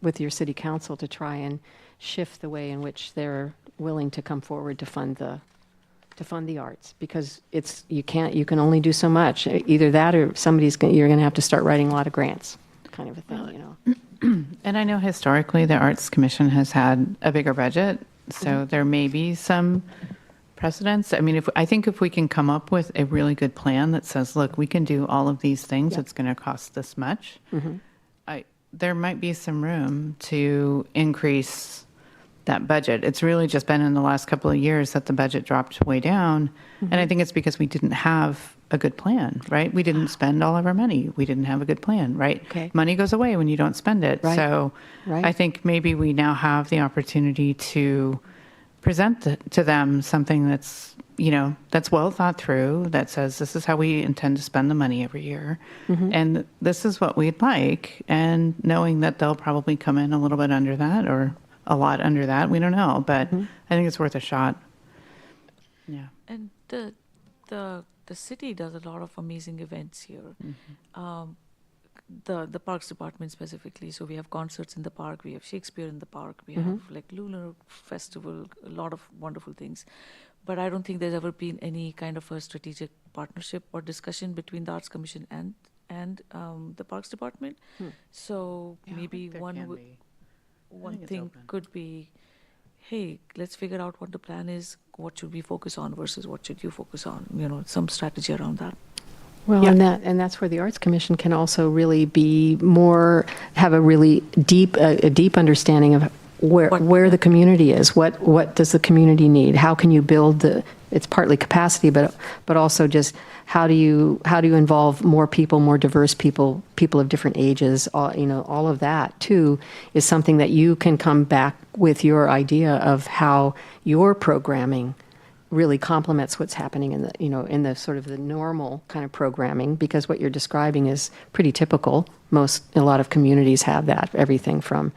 with your city council to try and shift the way in which they're willing to come forward to fund the arts, because you can only do so much. Either that, or you're going to have to start writing a lot of grants, kind of a thing. And I know historically the Arts Commission has had a bigger budget, so there may be some precedents. I mean, I think if we can come up with a really good plan that says, look, we can do all of these things, it's going to cost this much, there might be some room to increase that budget. It's really just been in the last couple of years that the budget dropped way down. And I think it's because we didn't have a good plan, right? We didn't spend all of our money. We didn't have a good plan, right? Okay. Money goes away when you don't spend it. Right. So Right. I think maybe we now have the opportunity to present to them something that's well thought through, that says this is how we intend to spend the money every year, and this is what we'd like, and knowing that they'll probably come in a little bit under that or a lot under that, we don't know, but I think it's worth a shot. Yeah. And the city does a lot of amazing events here. The Parks Department specifically. So we have concerts in the park. We have Shakespeare in the park. We have like Lunar Festival. A lot of wonderful things. But I don't think there's ever been any kind of a strategic partnership or discussion between the Arts Commission and the Parks Department. So maybe one thing could be, hey, let's figure out what the plan is. What should we focus on versus what should you focus on? Some strategy around that. Well, Yeah. and that's where the Arts Commission can also really be more, have a really deep, a deep understanding of where the community is. What does the community need? How can you build it's partly capacity, but also just how do you involve more people, more diverse people of different ages, all of that too is something that you can come back with your idea of how your programming really complements what's happening in the sort of the normal kind of programming, because what you're describing is pretty typical. A lot of communities have that, everything from,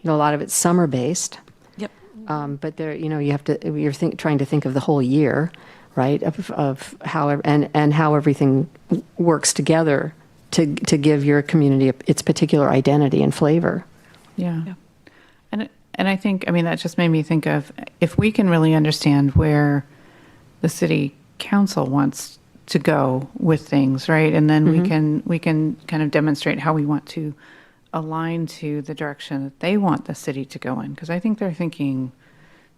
a lot of it's summer based. Yep. But there, you're trying to think of the whole year, right? Of how, and how everything works together to give your community its particular identity and flavor. Yeah. And I think, that just made me think of, if we can really understand where the city council wants to go with things, right? And then we can kind of demonstrate how we want to align to the direction that they want the city to go in, because I think they're thinking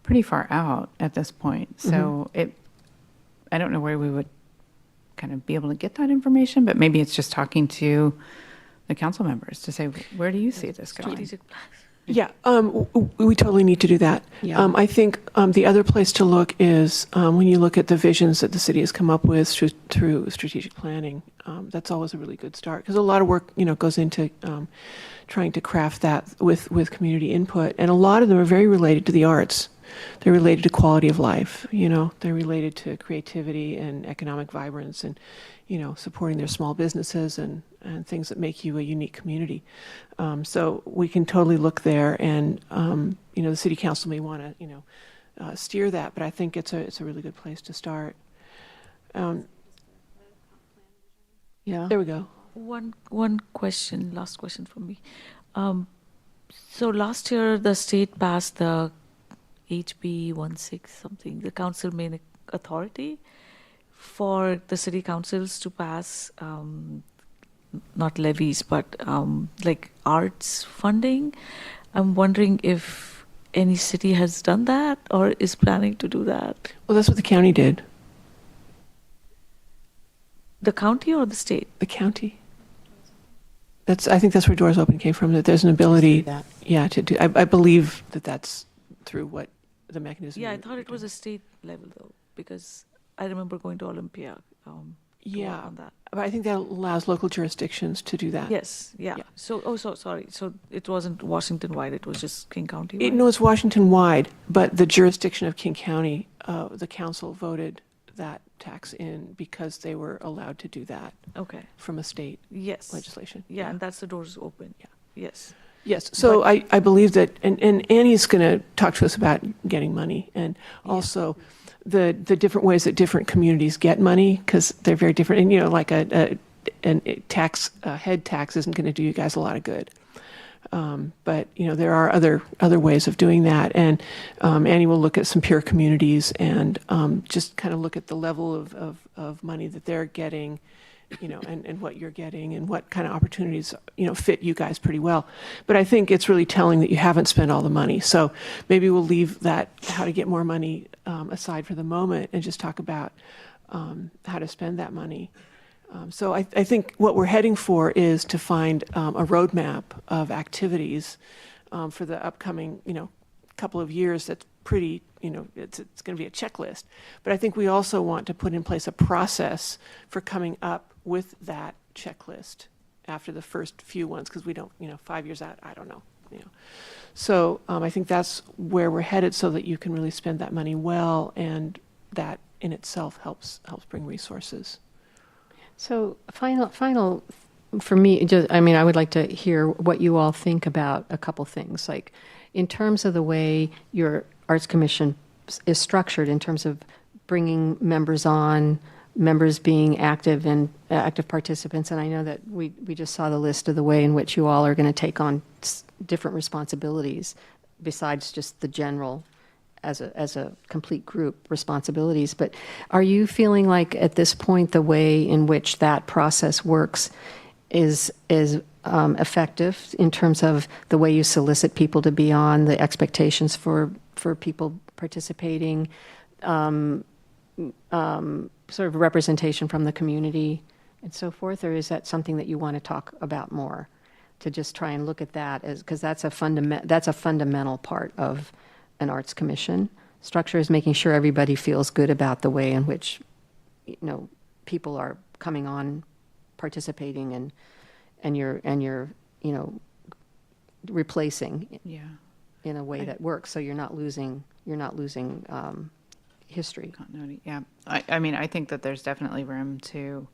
pretty far out at this point. So I don't know where we would kind of be able to get that information, but maybe it's just talking to the council members to say, where do you see this going? Strategic plan. Yeah, we totally need to do that. Yeah. I think the other place to look is when you look at the visions that the city has come up with through strategic planning. That's always a really good start, because a lot of work, goes into trying to craft that with community input, and a lot of them are very related to the arts. They're related to quality of life. They're related to creativity and economic vibrance, and supporting their small businesses and things that make you a unique community. So we can totally look there, and the city council may want to steer that, but I think it's a really good place to start. Yeah. There we go. One question, last question from me. So last year the state passed the HB 16 something, the council main authority for the city councils to pass not levies, but like arts funding. I'm wondering if any city has done that or is planning to do that. Well, that's what the county did. The county or the state? The county. I think that's where Doors Open came from. That there's an ability, that. yeah, to do. I believe that's through what the mechanism. Yeah, I thought it was a state level though, because I remember going to Olympia. To work Yeah, on that. but I think that allows local jurisdictions to do that. Yes, yeah. Yeah. So sorry. So it wasn't Washington wide. It was just King County wide. No, it's Washington wide, but the jurisdiction of King County, the council voted that tax in because they were allowed to do that Okay. from a state Yes. legislation. Yeah, and that's the doors open. Yeah. Yes. Yes, so I believe that, and Annie's going to talk to us about getting money, and also the different ways that different communities get money, because they're very different. And, like a head tax isn't going to do you guys a lot of good. But, there are other ways of doing that. And Annie will look at some peer communities and just kind of look at the level of money that they're getting, and what you're getting and what kind of opportunities, fit you guys pretty well. But I think it's really telling that you haven't spent all the money. So maybe we'll leave that, how to get more money aside for the moment, and just talk about how to spend that money. So I think what we're heading for is to find a roadmap of activities for the upcoming, couple of years that's pretty, it's going to be a checklist. But I think we also want to put in place a process for coming up with that checklist after the first few ones, because we don't, 5 years out, I don't know. So I think that's where we're headed, so that you can really spend that money well, and that in itself helps bring resources. So final for me, I would like to hear what you all think about a couple things, like in terms of the way your Arts Commission is structured, in terms of bringing members on, members being active participants. And I know that we just saw the list of the way in which you all are going to take on different responsibilities besides just the general as a complete group responsibilities. But are you feeling like at this point the way in which that process works is effective in terms of the way you solicit people to be on, the expectations for people participating, sort of representation from the community and so forth, or is that something that you want to talk about more? To just try and look at that as, because that's a fundamental part of an arts commission structure, is making sure everybody feels good about the way in which, people are coming on, participating, and you're replacing Yeah. in a way that works, so you're not losing history. Continuity, yeah. I mean, I think that there's definitely room to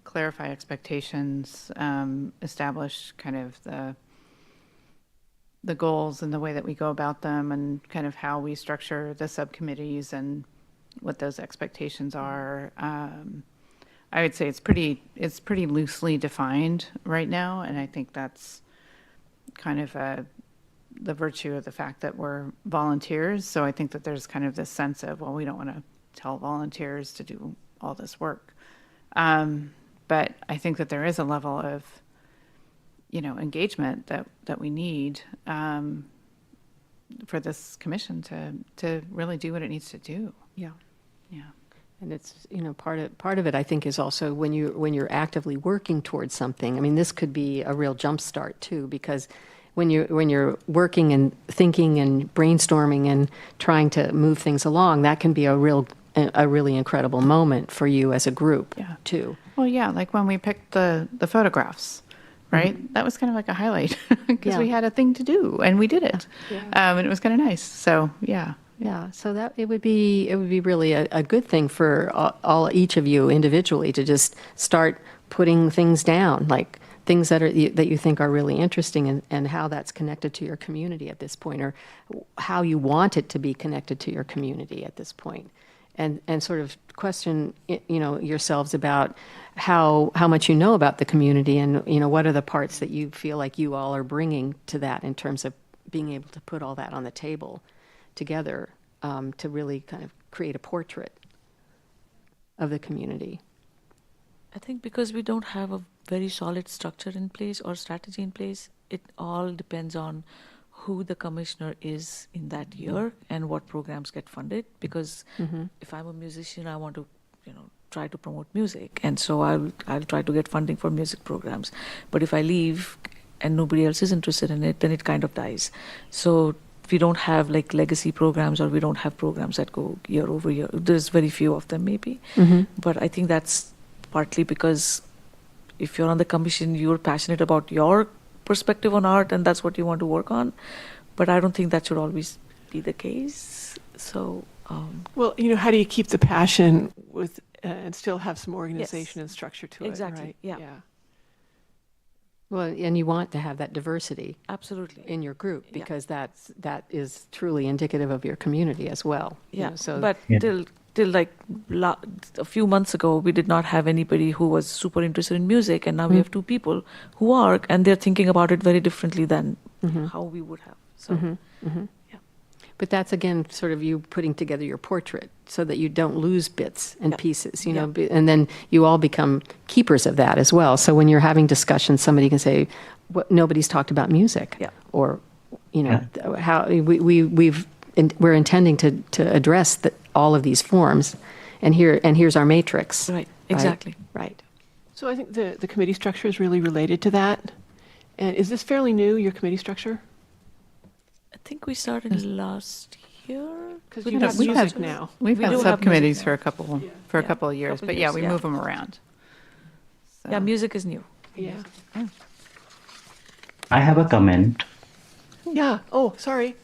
clarify expectations, establish kind of the goals and the way that we go about them, and kind of how we structure the subcommittees and what those expectations are. I would say it's pretty loosely defined right now, and I think that's kind of the virtue of the fact that we're volunteers. So I think that there's kind of this sense of, well, we don't want to tell volunteers to do all this work. But I think that there is a level of, engagement that we need for this commission to really do what it needs to do. Yeah. Yeah. And it's, part of it, I think, is also when you're actively working towards something. I mean, this could be a real jump start too, because when you're working and thinking and brainstorming and trying to move things along, that can be a really incredible moment for you as a group, Yeah. too. Well, yeah, like when we picked the photographs, right? That was kind of like a highlight because Yeah. we had a thing to do and we did it. Yeah. And it was kind of nice. So, yeah. Yeah, so that it would be really a good thing for each of you individually to just start putting things down, like things that you think are really interesting, and how that's connected to your community at this point, or how you want it to be connected to your community at this point. And sort of question, yourselves about how much you know about the community, and what are the parts that you feel like you all are bringing to that in terms of being able to put all that on the table together, to really kind of create a portrait of the community. I think because we don't have a very solid structure in place or strategy in place, it all depends on who the commissioner is in that year and what programs get funded. Because if I'm a musician, I want to, try to promote music, and so I'll try to get funding for music programs. But if I leave and nobody else is interested in it, then it kind of dies. So we don't have like legacy programs, or we don't have programs that go year over year. There's very few of them, maybe. But I think that's partly because if you're on the commission, you're passionate about your perspective on art, and that's what you want to work on. But I don't think that should always be the case. So, Well, how do you keep the passion with and still have some organization and structure to Exactly, it, right? yeah. Well, and you want to have that diversity absolutely. in your group, Yeah. because that is truly indicative of your community as well. Yeah. So But Yeah. till like a few months ago, we did not have anybody who was super interested in music, and now we have two people who are, and they're thinking about it very differently than how we would have. So, yeah. But that's, again, sort of you putting together your portrait so that you don't lose bits and Yeah. pieces, Yeah. and then you all become keepers of that as well. So when you're having discussions, somebody can say, nobody's talked about music. Yeah. Or, how we're intending to address all of these forms, and here's our matrix. Right. Exactly. Right. So I think the committee structure is really related to that. And is this fairly new, your committee structure? I think we started last year. Because with you the have we music have- now. We've We had do have subcommittees music for now. a couple of years, Couple but yeah, years, we yeah. move them around. So. Yeah, music is new. Yeah. I have a comment. Yeah. Oh, sorry.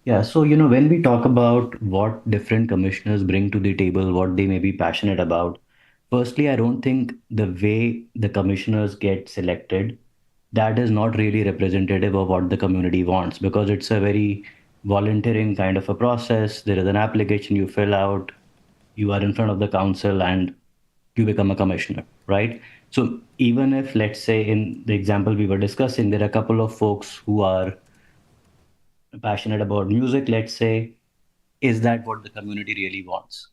Yeah, so when we talk about what different commissioners bring to the table, what they may be passionate about, firstly, I don't think the way the commissioners get selected, that is not really representative of what the community wants, because it's a very volunteering kind of a process. There is an application you fill out, you are in front of the council, and you become a commissioner, right? So even if, let's say, in the example we were discussing, there are a couple of folks who are passionate about music, let's say, is that what the community really wants?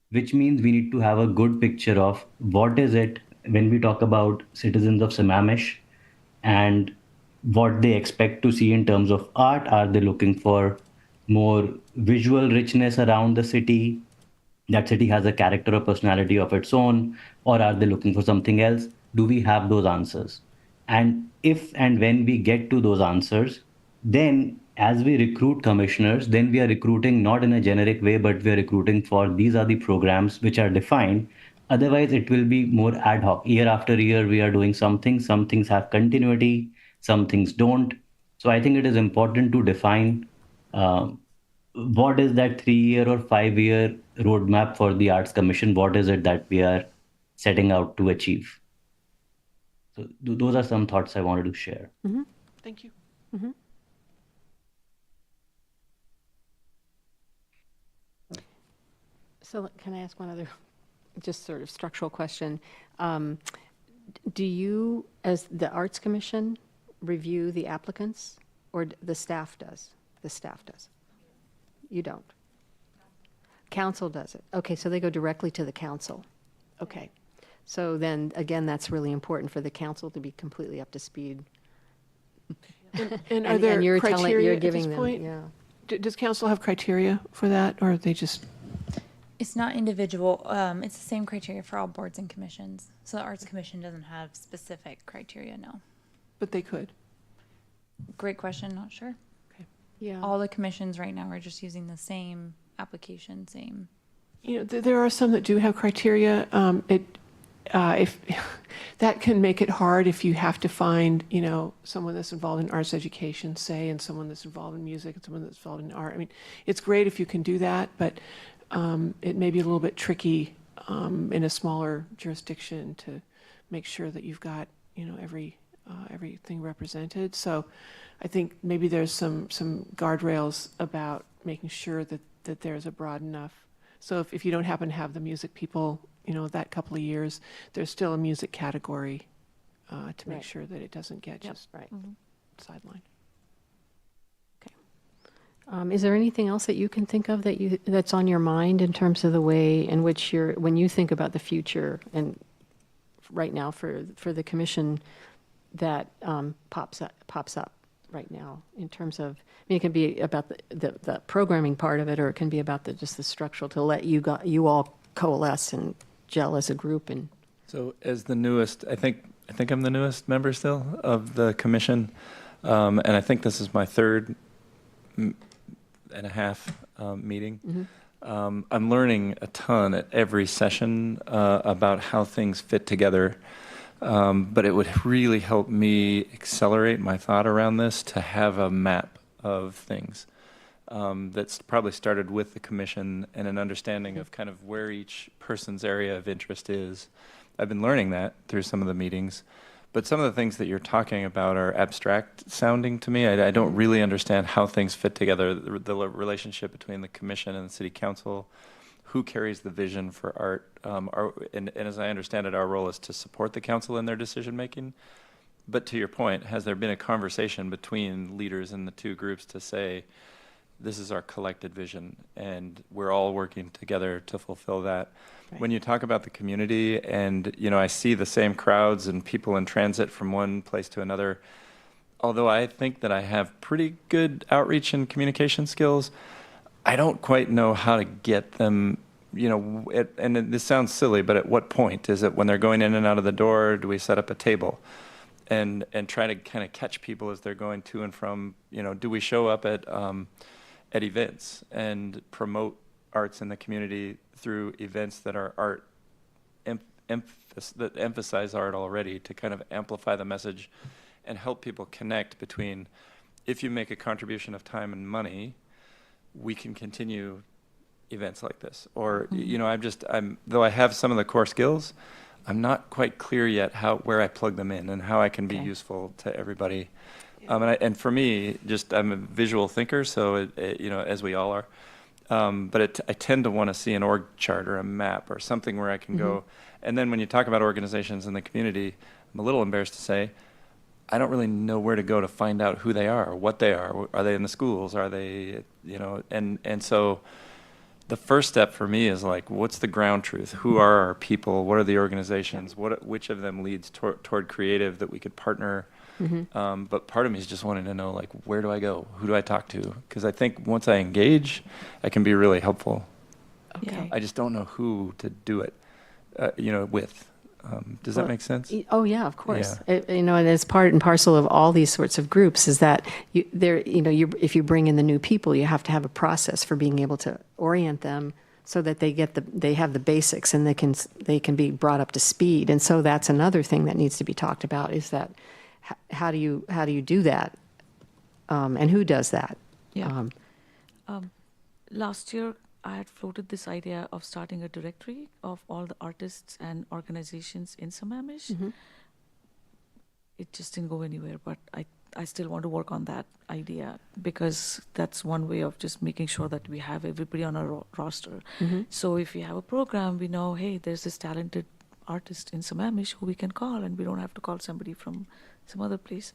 Which means we need to have a good picture of what is it when we talk about citizens of Sammamish, and what they expect to see in terms of art. Are they looking for more visual richness around the city? that city has a character or personality of its own, or are they looking for something else? Do we have those answers? And if and when we get to those answers, then as we recruit commissioners, then we are recruiting not in a generic way, but we are recruiting for these are the programs which are defined. Otherwise, it will be more ad hoc. Year after year, we are doing something. Some things have continuity, some things don't. So I think it is important to define what is that 3 year or 5 year roadmap for the Arts Commission? What is it that we are setting out to achieve? So those are some thoughts I wanted to share. Thank you. So can I ask one other, just sort of structural question? Do you, as the Arts Commission, review the applicants, or the staff does? The staff does? You don't? Council does it? Okay, so they go directly to the council. Okay. So then, again, that's really important for the council to be completely up to speed. And are there you're criteria you're at giving this them, point? yeah. Does council have criteria for that, or are they just, It's not individual. It's the same criteria for all boards and commissions. So the Arts Commission doesn't have specific criteria, no. but they could? Great question, not sure. Yeah. All the commissions right now are just using the same application, same. You know, there are some that do have criteria. If that can make it hard if you have to find, you know, someone that's involved in arts education, say, and someone that's involved in music and someone that's involved in art. I mean, it's great if you can do that, but it may be a little bit tricky in a smaller jurisdiction to make sure that you've got, you know, everything represented. So I think maybe there's some guardrails about making sure that there's a broad enough. So if you don't happen to have the music people, you know, that couple of years, there's still a music category to make Right. sure that it doesn't get Yep, just right. sidelined. Is there anything else that you can think of that's on your mind in terms of the way in which when you think about the future and right now for the commission that pops up right now in terms of, I mean, it can be about the programming part of it, or it can be about just the structural to let you all coalesce and gel as a group. And So as the newest, I think I'm the newest member still of the commission, and I think this is my third and a half meeting. I'm learning a ton at every session about how things fit together, but it would really help me accelerate my thought around this to have a map of things that's probably started with the commission and an understanding of kind of where each person's area of interest is. I've been learning that through some of the meetings, but some of the things that you're talking about are abstract sounding to me. I don't really understand how things fit together, the relationship between the commission and the city council, who carries the vision for art. And as I understand it, our role is to support the council in their decision making. But to your point, has there been a conversation between leaders in the two groups to say, this is our collected vision, and we're all working together to fulfill that? Right. When you talk about the community, and you know, I see the same crowds and people in transit from one place to another, although I think that I have pretty good outreach and communication skills, I don't quite know how to get them, you know, this sounds silly, but at what point? Is it when they're going in and out of the door? Do we set up a table and try to kind of catch people as they're going to and from, you know, do we show up at events and promote arts in the community through events that are art that emphasize art already, to kind of amplify the message and help people connect between, if you make a contribution of time and money, we can continue events like this. Or, you know, though I have some of the core skills, I'm not quite clear yet where I plug them in and how I can be Okay. useful to everybody. And for me, I'm a visual thinker, so you know, as we all are. But I tend to want to see an org chart or a map or something where I can go. And then when you talk about organizations in the community, I'm a little embarrassed to say, I don't really know where to go to find out who they are, what they are. Are they in the schools? Are they, you know, and so the first step for me is like, what's the ground truth? Who are our people? What are the organizations? Which of them leads toward creative that we could partner? But part of me is just wanting to know, like, where do I go? Who do I talk to? Because I think once I engage, I can be really helpful. Okay. I just don't know who to do it, with. Does that Well, make sense? Oh, yeah, of course. And it's part and parcel of all these sorts of groups is that if you bring in the new people, you have to have a process for being able to orient them so that they have the basics and they can be brought up to speed. And so that's another thing that needs to be talked about is that how do you do that? And who does that? Yeah. Last year, I had floated this idea of starting a directory of all the artists and organizations in Sammamish. It just didn't go anywhere, but I still want to work on that idea because that's one way of just making sure that we have everybody on our roster. So if we have a program, we know, hey, there's this talented artist in Sammamish who we can call, and we don't have to call somebody from some other place.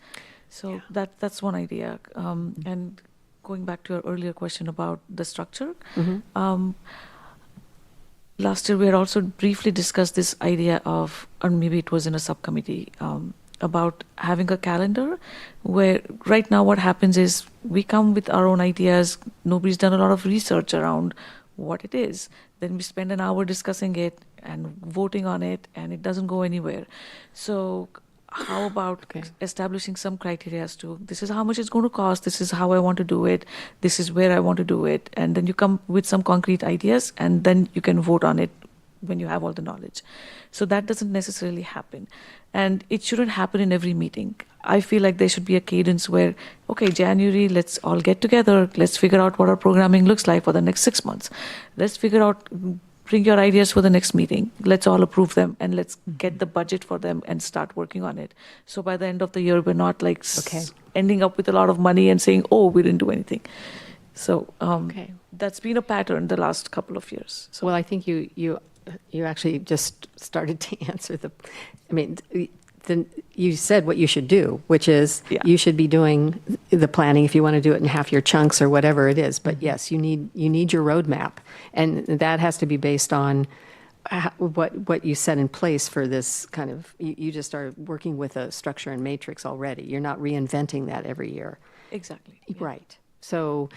So that's one idea. And going back to your earlier question about the structure, last year we had also briefly discussed this idea of, or maybe it was in a subcommittee, about having a calendar where right now what happens is we come with our own ideas. Nobody's done a lot of research around what it is. Then we spend an hour discussing it and voting on it, and it doesn't go anywhere. So how about establishing some criteria as to this is how much it's going to cost, this is how I want to do it, this is where I want to do it, and then you come with some concrete ideas, and then you can vote on it when you have all the knowledge. So that doesn't necessarily happen. And it shouldn't happen in every meeting. I feel like there should be a cadence where, okay, January, let's all get together, let's figure out what our programming looks like for the next 6 months. Let's figure out, bring your ideas for the next meeting. Let's all approve them and let's get the budget for them and start working on it. So by the end of the year, we're not like ending up with a lot of money and saying, oh, we didn't do anything. So that's been a pattern the last couple of years. So. Well, I think you actually just started to answer you said what you should do, which is you should be doing the planning if you want to do it in half your chunks or whatever it is. But yes, you need your roadmap, and that has to be based on what you set in place for this kind of. You just started working with a structure and matrix already. You're not reinventing that every year. Exactly. Right. So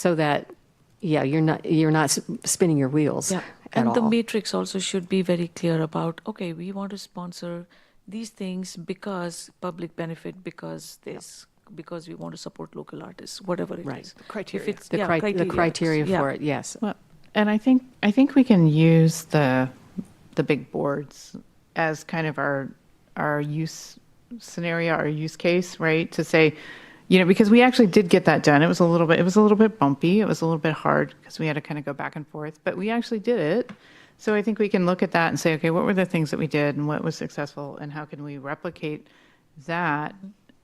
that you're not spinning your wheels. Yeah. And the matrix also should be very clear about, okay, we want to sponsor these things because public benefit, because because we want to support local artists, whatever it is. Criteria. If it's, The criteria for it, yes. Well, and I think we can use the big boards as kind of our use scenario, our use case, right? To say, because we actually did get that done. It was a little bit bumpy. It was a little bit hard because we had to kind of go back and forth, but we actually did it. So I think we can look at that and say, okay, what were the things that we did and what was successful and how can we replicate that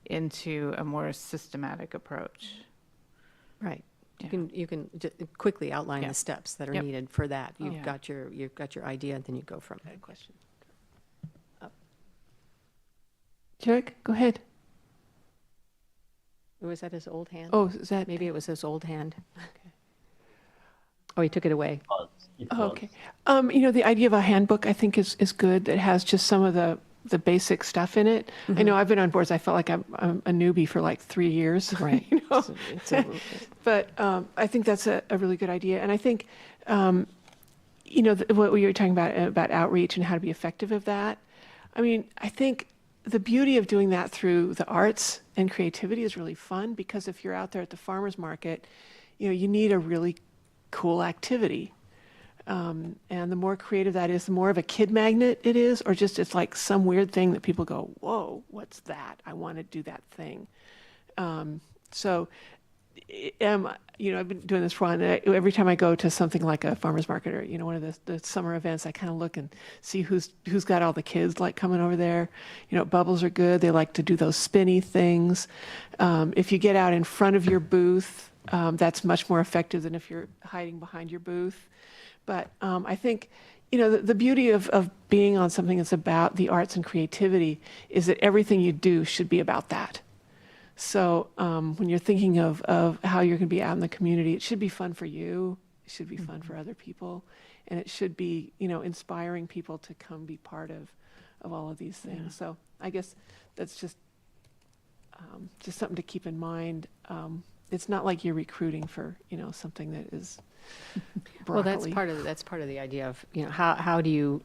into a more systematic approach? Right. You can quickly outline the steps that are needed for that. You've got your idea, and then you go from there. Question. Jarek, go ahead. Or was that his old hand? Oh, is that Maybe it was his old hand. Okay. Oh, he took it away. okay? The idea of a handbook I think is good. That has just some of the basic stuff in it. I know I've been on boards. I felt like I'm a newbie for like 3 years. Right. But I think that's a really good idea. And I think, what we were talking about outreach and how to be effective of that. I mean, I think the beauty of doing that through the arts and creativity is really fun because if you're out there at the farmer's market, you need a really cool activity. And the more creative that is, the more of a kid magnet it is, or just it's like some weird thing that people go, whoa, what's that? I want to do that thing. I've been doing this for a while, and every time I go to something like a farmer's market or, one of the summer events, I kind of look and see who's got all the kids like coming over there. Bubbles are good. They like to do those spinny things. If you get out in front of your booth, that's much more effective than if you're hiding behind your booth. But I think, the beauty of being on something that's about the arts and creativity is that everything you do should be about that. So when you're thinking of how you're going to be out in the community, it should be fun for you. It should be fun for other people. And it should be, inspiring people to come be part of all of these things. Yeah. So I guess that's just something to keep in mind. It's not like you're recruiting for, something that is Well, that's broccoli. that's part of the idea of, how do you,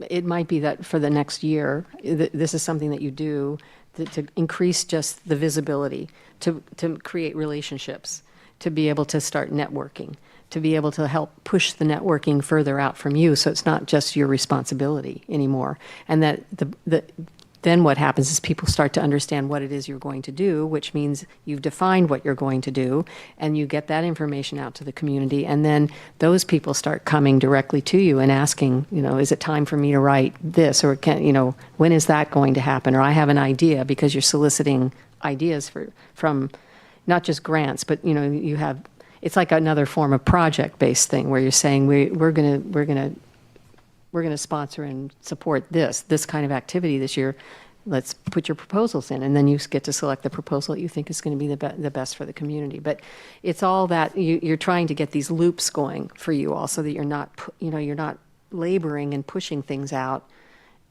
it might be that for the next year, this is something that you do to increase just the visibility, to create relationships, to be able to start networking, to be able to help push the networking further out from you, so it's not just your responsibility anymore. And that then what happens is people start to understand what it is you're going to do, which means you've defined what you're going to do, and you get that information out to the community. And then those people start coming directly to you and asking, is it time for me to write this? Or when is that going to happen? Or I have an idea, because you're soliciting ideas from not just grants, but, you have, it's like another form of project-based thing where you're saying, we're going to sponsor and support this kind of activity this year. Let's put your proposals in, and then you get to select the proposal that you think is going to be the best for the community. But it's all that you're trying to get these loops going for you all, so that you're not laboring and pushing things out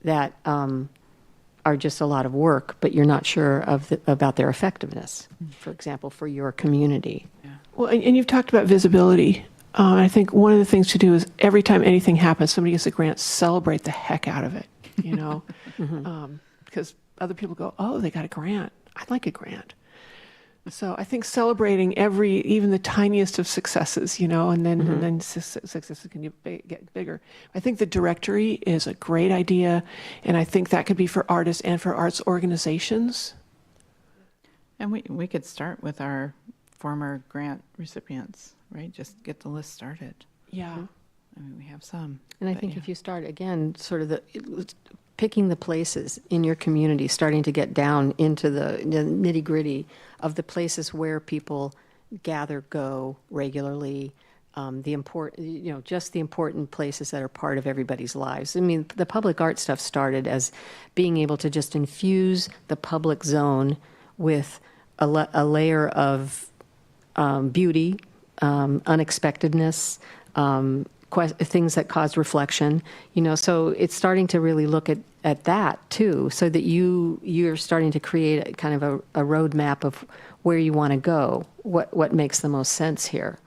that are just a lot of work, but you're not sure about their effectiveness. For example, for your community. Well, and you've talked about visibility. I think one of the things to do is every time anything happens, somebody gets a grant, celebrate the heck out of it, because other people go, oh, they got a grant. I'd like a grant. So I think celebrating even the tiniest of successes, and then successes can get bigger. I think the directory is a great idea, and I think that could be for artists and for arts organizations. And we could start with our former grant recipients, right? Just get the list started. Yeah. I mean, we have some. And I but think yeah. if you start, again, sort of picking the places in your community, starting to get down into the nitty-gritty of the places where people go regularly, just the important places that are part of everybody's lives. I mean, the public art stuff started as being able to just infuse the public zone with a layer of beauty, unexpectedness, things that cause reflection, so it's starting to really look at that too, so that you're starting to create a kind of a roadmap of where you want to go, what makes the most sense here,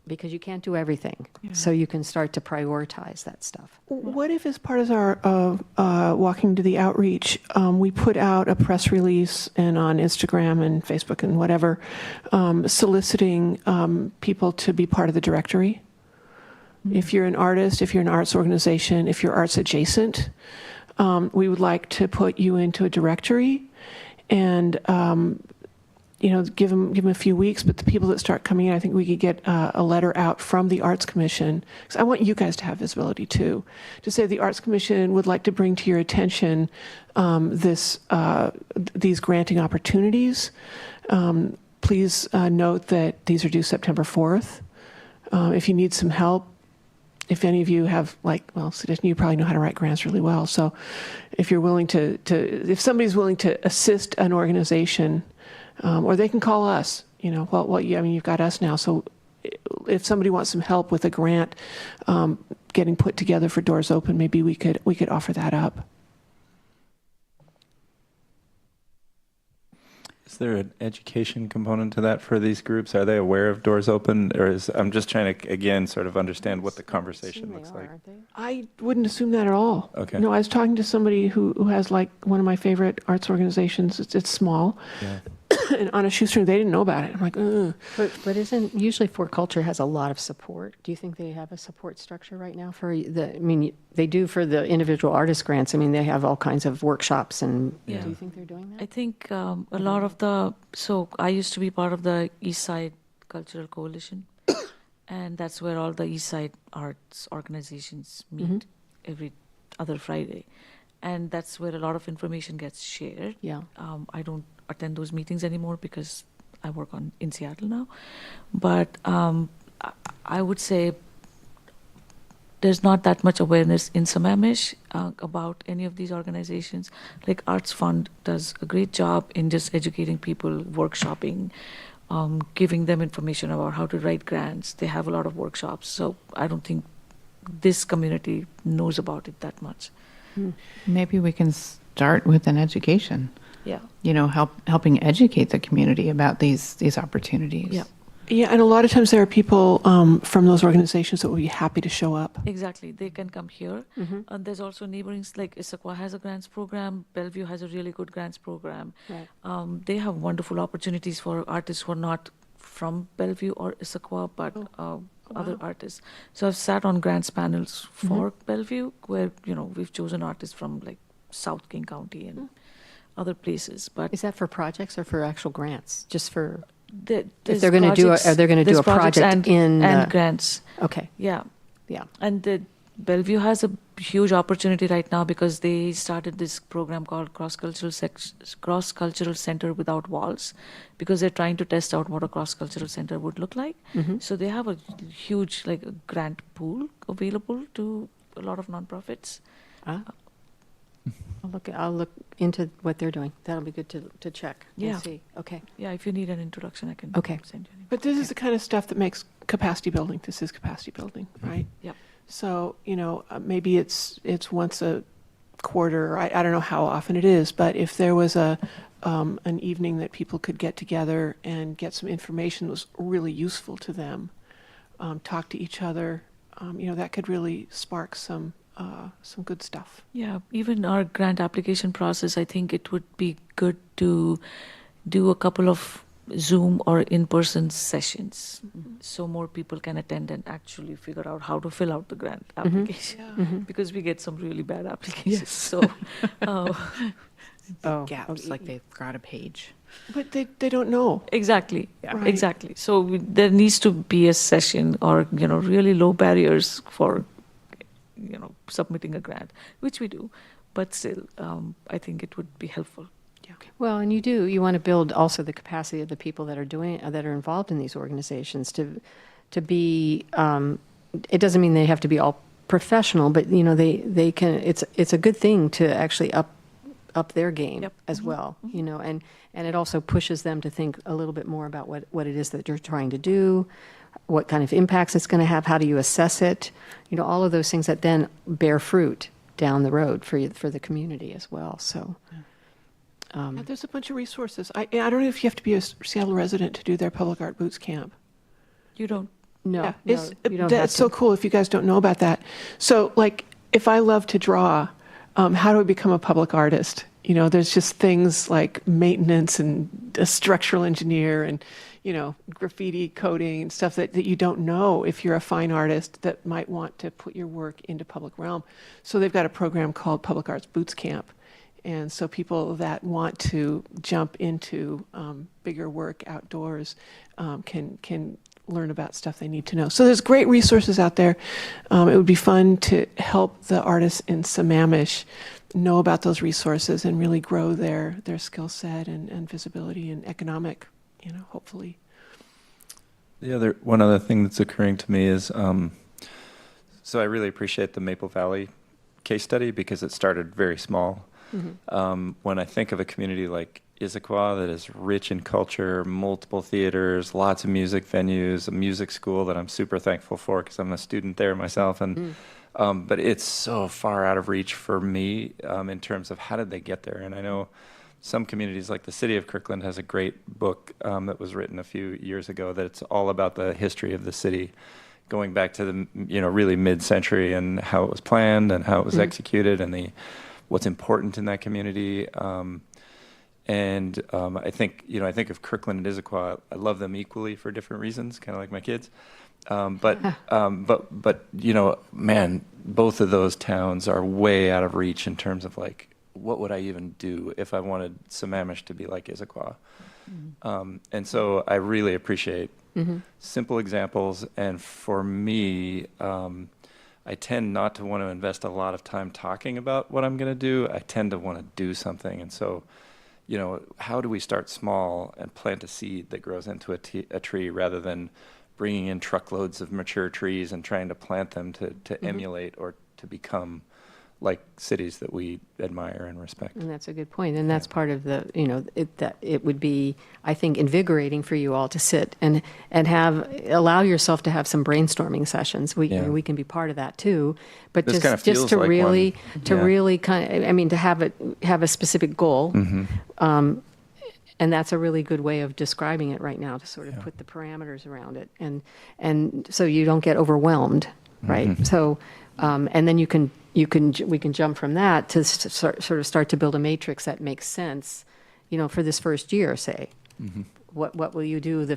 because you can't do everything. So you can start to prioritize that stuff. What if, as part of our Walking to the Outreach, we put out a press release and on Instagram and Facebook and whatever, soliciting people to be part of the directory? If you're an artist, if you're an arts organization, if you're arts adjacent, we would like to put you into a directory and, give them a few weeks. But the people that start coming in, I think we could get a letter out from the Arts Commission, because I want you guys to have visibility too, to say the Arts Commission would like to bring to your attention these granting opportunities. Please note that these are due September 4th. If you need some help, if any of you have, suggestion, you probably know how to write grants really well. So if you're willing if somebody's willing to assist an organization, or they can call us, you've got us now. So if somebody wants some help with a grant getting put together for Doors Open, maybe we could offer that up. Is there an education component to that for these groups? Are they aware of Doors Open? Or I'm just trying to, again, sort of understand what the conversation looks like. I wouldn't assume that at all. Okay. No, I was talking to somebody who has one of my favorite arts organizations. It's small. Yeah. And on a shoestring, they didn't know about it. I'm like, ugh. But isn't usually For Culture has a lot of support? Do you think they have a support structure right now they do for the individual artist grants. They have all kinds of workshops and Yeah. do you think they're doing that? I think a lot of I used to be part of the East Side Cultural Coalition, and that's where all the East Side arts organizations meet every other Friday. And that's where a lot of information gets shared. Yeah. I don't attend those meetings anymore because I work in Seattle now. But I would say there's not that much awareness in Sammamish about any of these organizations. Like Arts Fund does a great job in just educating people, workshopping, giving them information about how to write grants. They have a lot of workshops. So I don't think this community knows about it that much. Maybe we can start with an education. Yeah. Helping educate the community about these opportunities. Yeah. Yeah, and a lot of times there are people from those organizations that will be happy to show up. Exactly, they can come here. And there's also neighboring, like Issaquah has a grants program, Bellevue has a really good grants program. Right. They have wonderful opportunities for artists who are not from Bellevue or Issaquah, but other artists. So I've sat on grants panels for Bellevue, where we've chosen artists from like South King County and other places. But Is that for projects or for actual grants? Just for, if they're gonna do are they going to do a project in and grants? Okay, Yeah. yeah. And Bellevue has a huge opportunity right now because they started this program called Cross-Cultural Center Without Walls, because they're trying to test out what a cross-cultural center would look like. So they have a huge like a grant pool available to a lot of nonprofits. Ah. I'll look into what they're doing. That'll be good to check Yeah. and see. Okay. Yeah, if you need an introduction, I can Okay. send you. But this is the kind of stuff that makes capacity building. This is capacity building, right? Yep. So, maybe it's once a quarter. I don't know how often it is, but if there was an evening that people could get together and get some information that was really useful to them, talk to each other, that could really spark some good stuff. Yeah, even our grant application process, I think it would be good to do a couple of Zoom or in-person sessions so more people can attend and actually figure out how to fill out the grant application. Because we get some really bad applications. So, Oh, Gaps, like they've got a page. But they don't know. exactly, Right. exactly. So there needs to be a session or, really low barriers for, submitting a grant, which we do. But still, I think it would be helpful. well, and you want to build also the capacity of the people that are involved in these organizations to be. It doesn't mean they have to be all professional, but they can. It's a good thing to actually up their game as well, and it also pushes them to think a little bit more about what it is that you're trying to do, what kind of impacts it's going to have, how do you assess it, all of those things that then bear fruit down the road for the community as well. So, Yeah, there's a bunch of resources. I don't know if you have to be a Seattle resident to do their public art boots camp. You don't. no, Yeah, no, it's, you don't have that's so to. cool if you guys don't know about that. So, like, if I love to draw, how do I become a public artist? There's just things like maintenance and a structural engineer and, graffiti coding and stuff that you don't know if you're a fine artist that might want to put your work into public realm. So they've got a program called Public Arts Boots Camp. And so people that want to jump into bigger work outdoors can learn about stuff they need to know. So there's great resources out there. It would be fun to help the artists in Sammamish know about those resources and really grow their skill set and visibility and economic, hopefully. One other thing that's occurring to me is, so I really appreciate the Maple Valley case study because it started very small. When I think of a community like Issaquah that is rich in culture, multiple theaters, lots of music venues, a music school that I'm super thankful for because I'm a student there myself, and but it's so far out of reach for me in terms of how did they get there. And I know some communities like the city of Kirkland has a great book that was written a few years ago that's all about the history of the city, going back to the really mid-century and how it was planned and how it was executed and what's important in that community. I think of Kirkland and Issaquah. I love them equally for different reasons, kind of like my kids. But man, both of those towns are way out of reach in terms of like, what would I even do if I wanted Sammamish to be like Issaquah? And so I really appreciate simple examples. And for me, I tend not to want to invest a lot of time talking about what I'm going to do. I tend to want to do something. And so, how do we start small and plant a seed that grows into a tree rather than bringing in truckloads of mature trees and trying to plant them to emulate or to become like cities that we admire and respect. And that's a good point. And that's part of the, that it would be, I think, invigorating for you all to sit and allow yourself to have some brainstorming sessions. We can be part of that too. But This kind of just feels to like really, one. to Yeah. really kind of, to have a specific goal. And that's a really good way of describing it right now, to sort of put the parameters around it. And so you don't get overwhelmed, right? So, and then we can jump from that to sort of start to build a matrix that makes sense, for this first year, say. What will you do,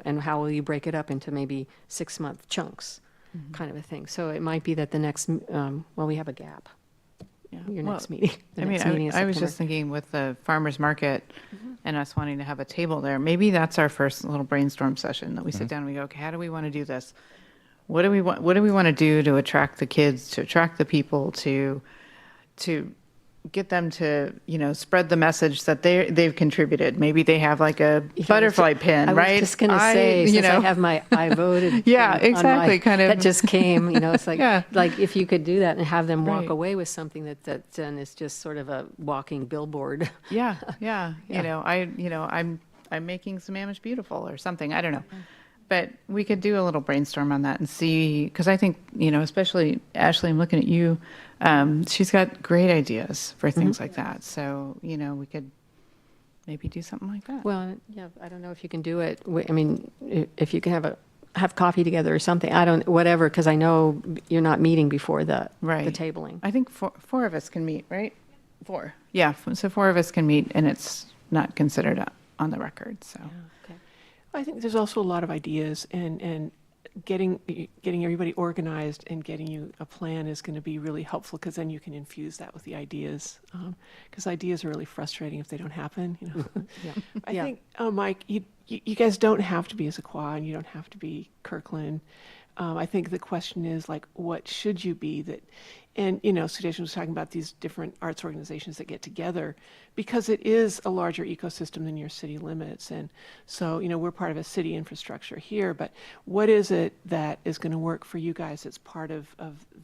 and how will you break it up into maybe 6-month chunks, kind of a thing. So it might be that the next, we have a gap. Your next meeting. The next meeting is I was September. just thinking with the farmer's market and us wanting to have a table there, maybe that's our first little brainstorm session that we sit down and we go, okay, how do we want to do this? What do we want to do to attract the kids, to attract the people, to get them to, spread the message that they've contributed. Maybe they have like a butterfly pin, right? I was just going to say, since I have I voted. Yeah, thing on exactly, kind of. That just came, it's like, Yeah. like if you could do that and have them walk Right. away with something that then is just sort of a walking billboard. Yeah. I'm making Sammamish beautiful or something. I don't know. But we could do a little brainstorm on that and see, because I think, especially Ashley, I'm looking at you. She's got great ideas for things like that. So, we could maybe do something like that. Well, yeah, I don't know if you can do it. I mean, if you can have coffee together or something. Whatever, because I know you're not meeting before the tabling. I think four of us can meet, right? 4. Yeah. So 4 of us can meet, and it's not considered on the record. So. Okay. I think there's also a lot of ideas, and getting everybody organized and getting you a plan is going to be really helpful, because then you can infuse that with the ideas, because ideas are really frustrating if they don't happen. I think, Mike, you guys don't have to be Issaquah, and you don't have to be Kirkland. I think the question is, like, what should you be? And Sudesh was talking about these different arts organizations that get together, because it is a larger ecosystem than your city limits. And so, we're part of a city infrastructure here, but what is it that is going to work for you guys as part of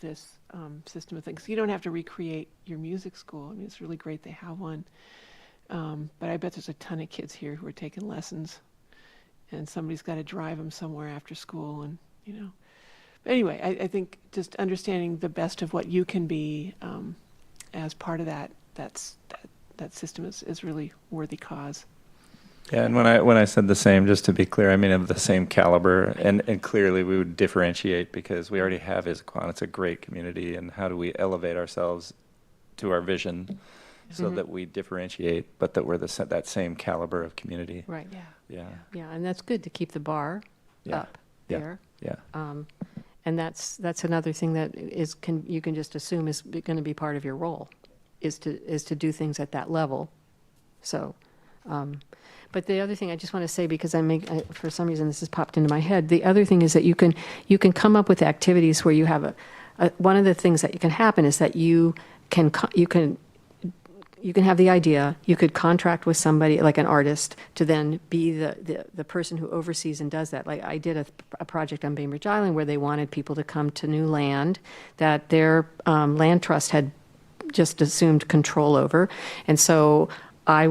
this system of things? You don't have to recreate your music school. I mean, it's really great they have one. But I bet there's a ton of kids here who are taking lessons, and somebody's got to drive them somewhere after school, and, Anyway, I think just understanding the best of what you can be as part of that system is really worthy cause. Yeah, and when I said the same, just to be clear, I mean of the same caliber, and clearly we would differentiate, because we already have Issaquah. It's a great community, and how do we elevate ourselves to our vision so that we differentiate, but that we're that same caliber of community. Right. Yeah. Yeah, and that's good to keep the bar up there. Yeah. And that's another thing that you can just assume is going to be part of your role, is to do things at that level. So, but the other thing I just want to say, because for some reason this has popped into my head, the other thing is that you can come up with activities where you have one of the things that can happen is that you can have the idea, you could contract with somebody, like an artist, to then be the person who oversees and does that. Like I did a project on Bainbridge Island where they wanted people to come to new land that their land trust had just assumed control over. And so what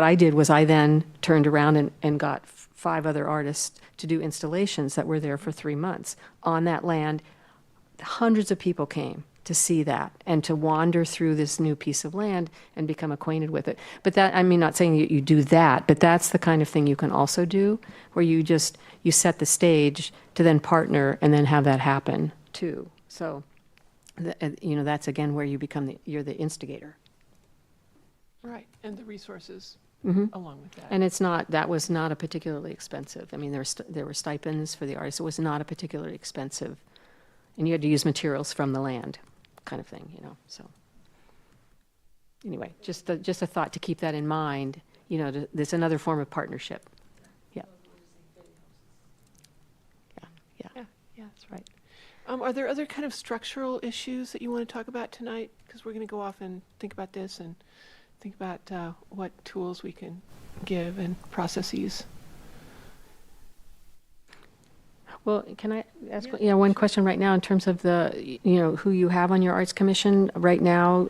I did was I then turned around and got 5 other artists to do installations that were there for 3 months on that land. Hundreds of people came to see that and to wander through this new piece of land and become acquainted with it. But that, I mean, not saying you do that, but that's the kind of thing you can also do, where you set the stage to then partner and then have that happen too. So, that's again where you become you're the instigator. Right, and the resources along with that. And that was not a particularly expensive. I mean, there were stipends for the artists. It was not a particularly expensive, and you had to use materials from the land, kind of thing, so. Anyway, just a thought to keep that in mind, there's another form of partnership. Yeah, that's right. Are there other kind of structural issues that you want to talk about tonight? Because we're going to go off and think about this and think about what tools we can give and processes. Well, can I ask one question right now in terms of who you have on your Arts Commission right now?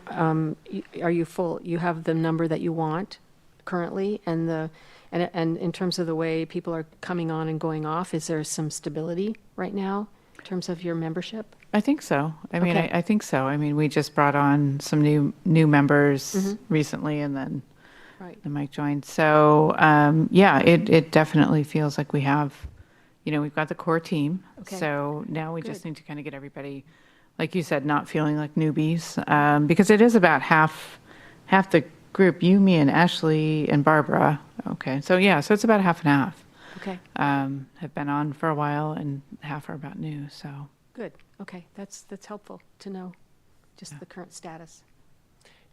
Are you full? You have the number that you want currently, and in terms of the way people are coming on and going off, is there some stability right now in terms of your membership? I think so. I mean, Okay. I think so. I mean, we just brought on some new members recently, and then Right. the mic joined. So, yeah, it definitely feels like we have, we've got the core team. Okay. So now we just Good. need to kind of get everybody, like you said, not feeling like newbies, because it is about half the group, you, me, and Ashley and Barbara. Okay, so yeah, so it's about half and half. Okay, Have been on for a while, and half are about new. So good. Okay, that's helpful to know, just the current status.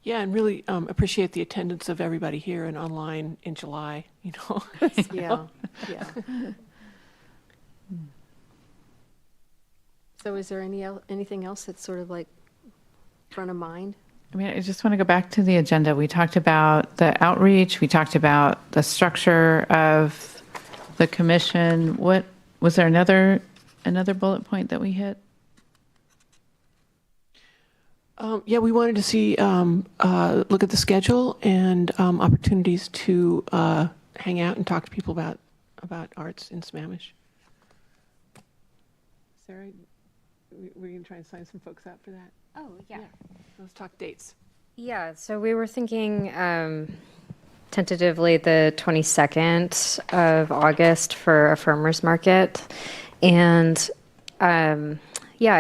Yeah, and really appreciate the attendance of everybody here and online in July, Yeah, yeah. So is there anything else that's sort of like front of mind? I mean, I just want to go back to the agenda. We talked about the outreach. We talked about the structure of the commission. What was there another bullet point that we hit? Yeah, we wanted to see, look at the schedule and opportunities to hang out and talk to people about arts in Sammamish. Sarah, we're going to try and sign some folks up for that. Oh, yeah. Let's talk dates. Yeah, so we were thinking tentatively the 22nd of August for a farmer's market. And yeah,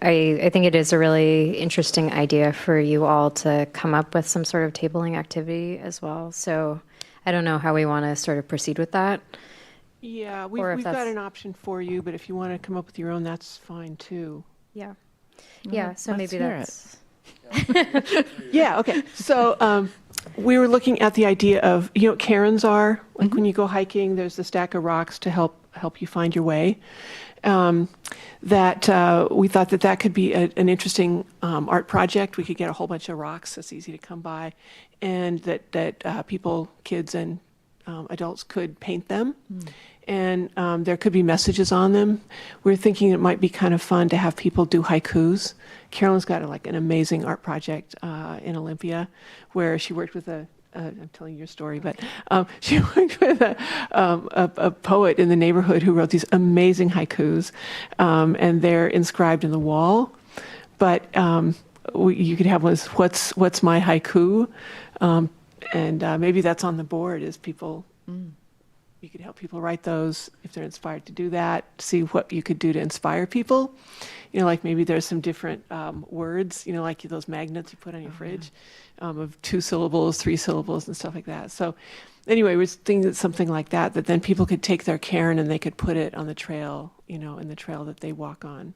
I think it is a really interesting idea for you all to come up with some sort of tabling activity as well. So I don't know how we want to sort of proceed with that. Yeah, Or if we've got that's- an option for you, but if you want to come up with your own, that's fine too. Yeah. Yeah, so let's maybe hear it. that's. Yeah, okay. So we were looking at the idea of, what cairns are. Like when you go hiking, there's the stack of rocks to help you find your way. That we thought that could be an interesting art project. We could get a whole bunch of rocks that's easy to come by, and that people, kids and adults could paint them. And there could be messages on them. We're thinking it might be kind of fun to have people do haikus. Carolyn's got an amazing art project in Olympia where she worked with I'm telling your story, but she worked with a poet in the neighborhood who wrote these amazing haikus, and they're inscribed in the wall. But you could have one, what's my haiku? And maybe that's on the board as people... You could help people write those if they're inspired to do that, see what you could do to inspire people. Like maybe there's some different words, like those magnets you put on your fridge of 2 syllables, 3 syllables and stuff like that. So anyway, we're thinking that something like that then people could take their cairn and they could put it on the trail, in the trail that they walk on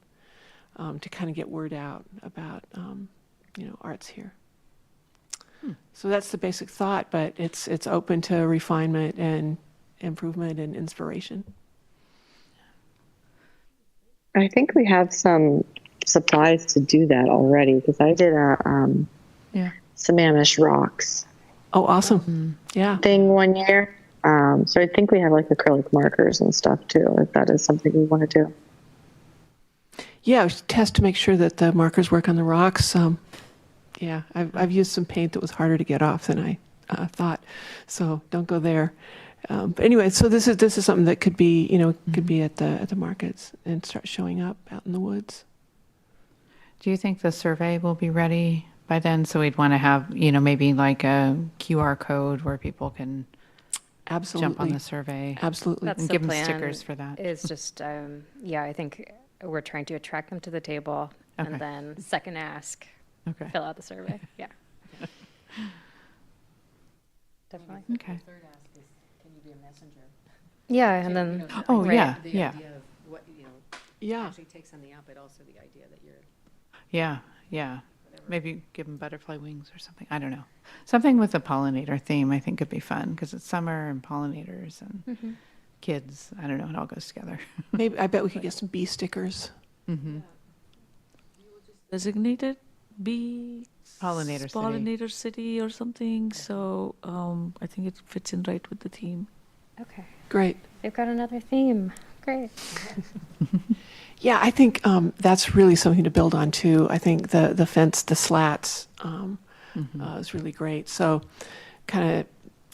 to kind of get word out about, arts here. So that's the basic thought, but it's open to refinement and improvement and inspiration. I think we have some supplies to do that already because I did a Yeah. Sammamish rocks Oh, awesome. Yeah. thing one year. So I think we have like acrylic markers and stuff too, if that is something we want to do. Yeah, we should test to make sure that the markers work on the rocks. Yeah, I've used some paint that was harder to get off than I thought, so don't go there. But anyway, so this is something that could be, could be at the markets and start showing up out in the woods. Do you think the survey will be ready by then? So we'd want to have, maybe like a QR code where people can Absolutely. jump on the survey. Absolutely. That's And the give 'em plan. stickers for that. Is just, yeah, I think we're trying to attract them to the table Okay. and then second ask, Okay. fill out the survey. Yeah. Definitely. Okay. Can you be a messenger? Yeah, and then, Oh, Right. yeah, The yeah, idea of what, Yeah. actually take something out, but also the idea that you're... yeah, yeah. Maybe give them butterfly wings or something. I don't know. Something with a pollinator theme I think could be fun because it's summer and pollinators and kids. I don't know. It all goes together. Maybe I bet we could get some bee stickers. Designated bee Pollinator city. pollinator city or something. So I think it fits in right with the theme. okay, Great. they've got another theme. Great. Yeah, I think that's really something to build on too. I think the fence, the slats, is really great. So, kind of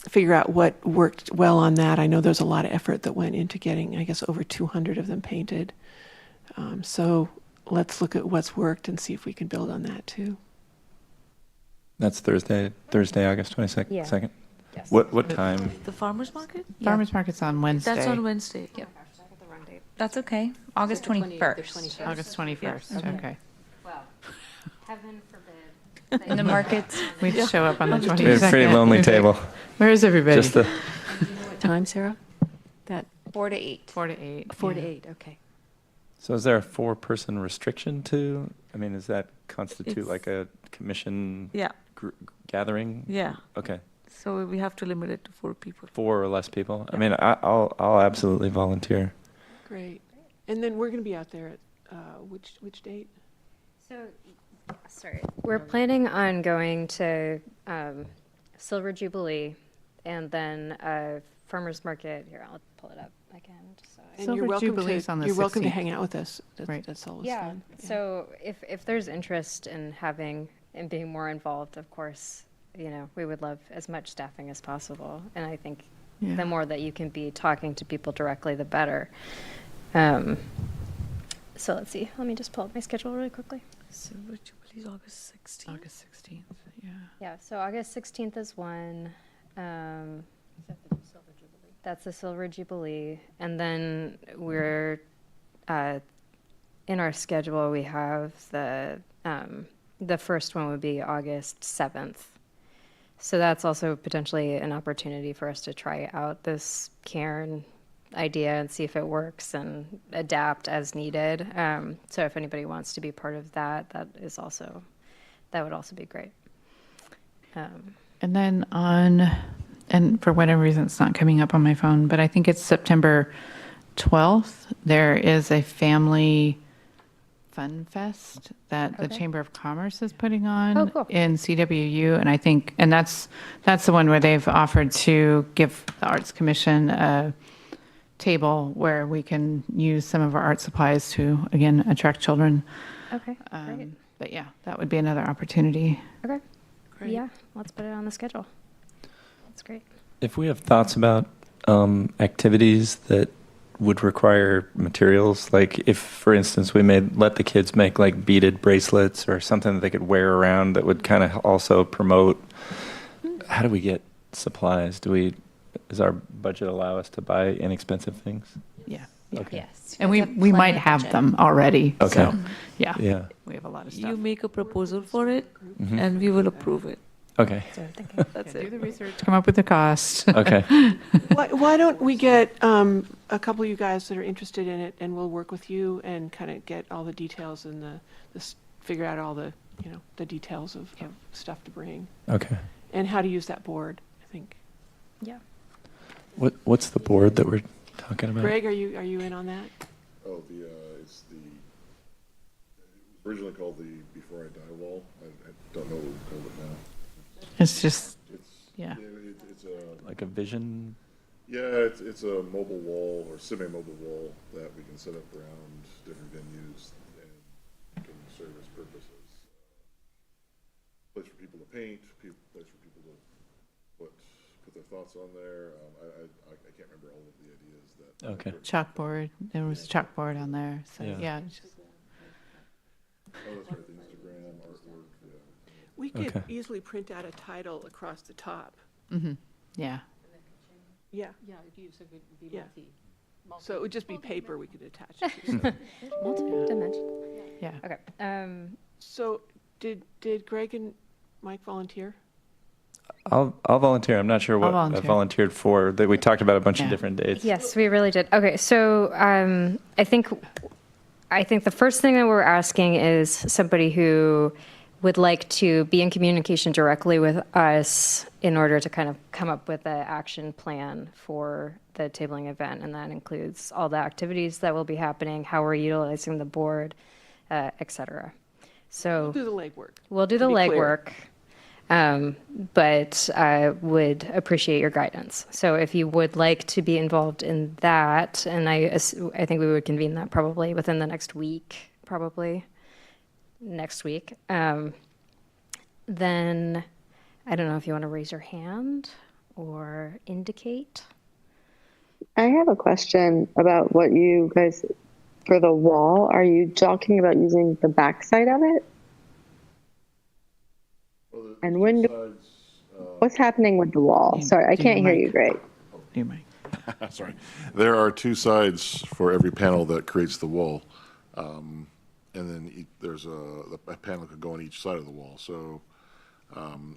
figure out what worked well on that. I know there's a lot of effort that went into getting, I guess, over 200 of them painted. So let's look at what's worked and see if we can build on that too. That's Thursday, August 22nd. Yeah. Yes. What time? The farmer's market? Farmers market's on Wednesday. That's on Wednesday. Yep. The wrong date. That's okay. August 21st. August 21st, okay. Well, heaven forbid. In the markets. We'd show up on the We had 22nd. a pretty lonely Okay. table. Where is everybody? Just the, What time, Sarah? That 4 to 8. 4 to 8. 4 to yeah. 8, okay. so is there a 4-person restriction to, I mean, does that constitute It's- like a commission Yeah, gathering? yeah. Okay. So we have to limit it to 4 people. 4 or less people? I mean, I'll absolutely volunteer. Great. And then we're going to be out there at, which date? So, sorry. We're planning on going to Silver Jubilee and then Farmers Market. Here, I'll pull it up again. Just so I- And Silver you're welcome Jubilee's to, on the you're welcome to 16th. hang out with us. That's, Right. that's always Yeah. fun. So if there's interest in having and being more involved, of course, you know, we would love as much staffing as possible. And I think Yeah. the more that you can be talking to people directly, the better. So let's see. Let me just pull up my schedule really quickly. Silver Jubilee's August 16th. August 16th, yeah. Yeah. So August 16th is one. That's the Silver Jubilee, and then we're in our schedule. We have the first one would be August 7th. So that's also potentially an opportunity for us to try out this cairn idea and see if it works and adapt as needed. So if anybody wants to be part of that, that would also be great. And then and for whatever reason, it's not coming up on my phone, but I think it's September 12th. There is a family fun fest that the Okay. Chamber of Commerce is putting on Oh, cool. in CWU. And I think, and that's the one where they've offered to give the Arts Commission a table where we can use some of our art supplies to, again, attract children. Okay, great. But yeah, that would be another opportunity. Okay. Great. Yeah, let's put it on the schedule. That's great. If we have thoughts about activities that would require materials, like if, for instance, we let the kids make like beaded bracelets or something that they could wear around that would kind of also promote, how do we get supplies? Does our budget allow us to buy inexpensive things? Yeah. Okay. Yes. And we might have them already. Okay. So, yeah. Yeah. We have a lot of stuff. You make a proposal for it, Mhm. and we will approve it. Okay. So I'm thinking. That's Do it. the research, come up with the cost. Okay. Why don't we get a couple of you guys that are interested in it, and we'll work with you and kind of get all the details and figure out all the, the details of stuff to bring Okay. and how to use that board, I think. Yeah. What's the board that we're talking about? Greg, are you in on that? Oh, it's it was originally called the Before I Die wall. I don't know what we called it now. It's just, It's, Yeah. It's a, Like a vision? yeah, it's a mobile wall or semi-mobile wall that we can set up around different venues and can serve as purposes. Place for people to paint, place for people to put their thoughts on there. I can't remember all of the ideas that. Okay. chalkboard, there was a chalkboard on there, so, Yeah. yeah. it's just- Oh, that's right, the Instagram artwork, yeah. We could Okay. easily print out a title across the top. Yeah. Yeah. Yeah, it would be Yeah. So it would just be paper we could attach it to. Multi-dimensional. Yeah. Okay. So did Greg and Mike volunteer? I'll volunteer. I'm not sure what I volunteer. volunteered for. That we talked about a bunch of Yeah. different dates. Yes, we really did. Okay, so I think the first thing that we're asking is somebody who would like to be in communication directly with us in order to kind of come up with an action plan for the tabling event. And that includes all the activities that will be happening, how we're utilizing the board, et cetera. So Do the legwork. we'll do to the be clear. legwork, but I would appreciate your guidance. So if you would like to be involved in that, and I think we would convene that probably within the next week, next week. Then I don't know if you want to raise your hand or indicate. I have a question about what you guys, for the wall, are you talking about using the backside of it? Well, And the when do- sides, What's happening with the wall? Sorry, I Do your can't hear mic. you great. Do you mind? Sorry. There are two sides for every panel that creates the wall. And then there's a panel could go on each side of the wall. So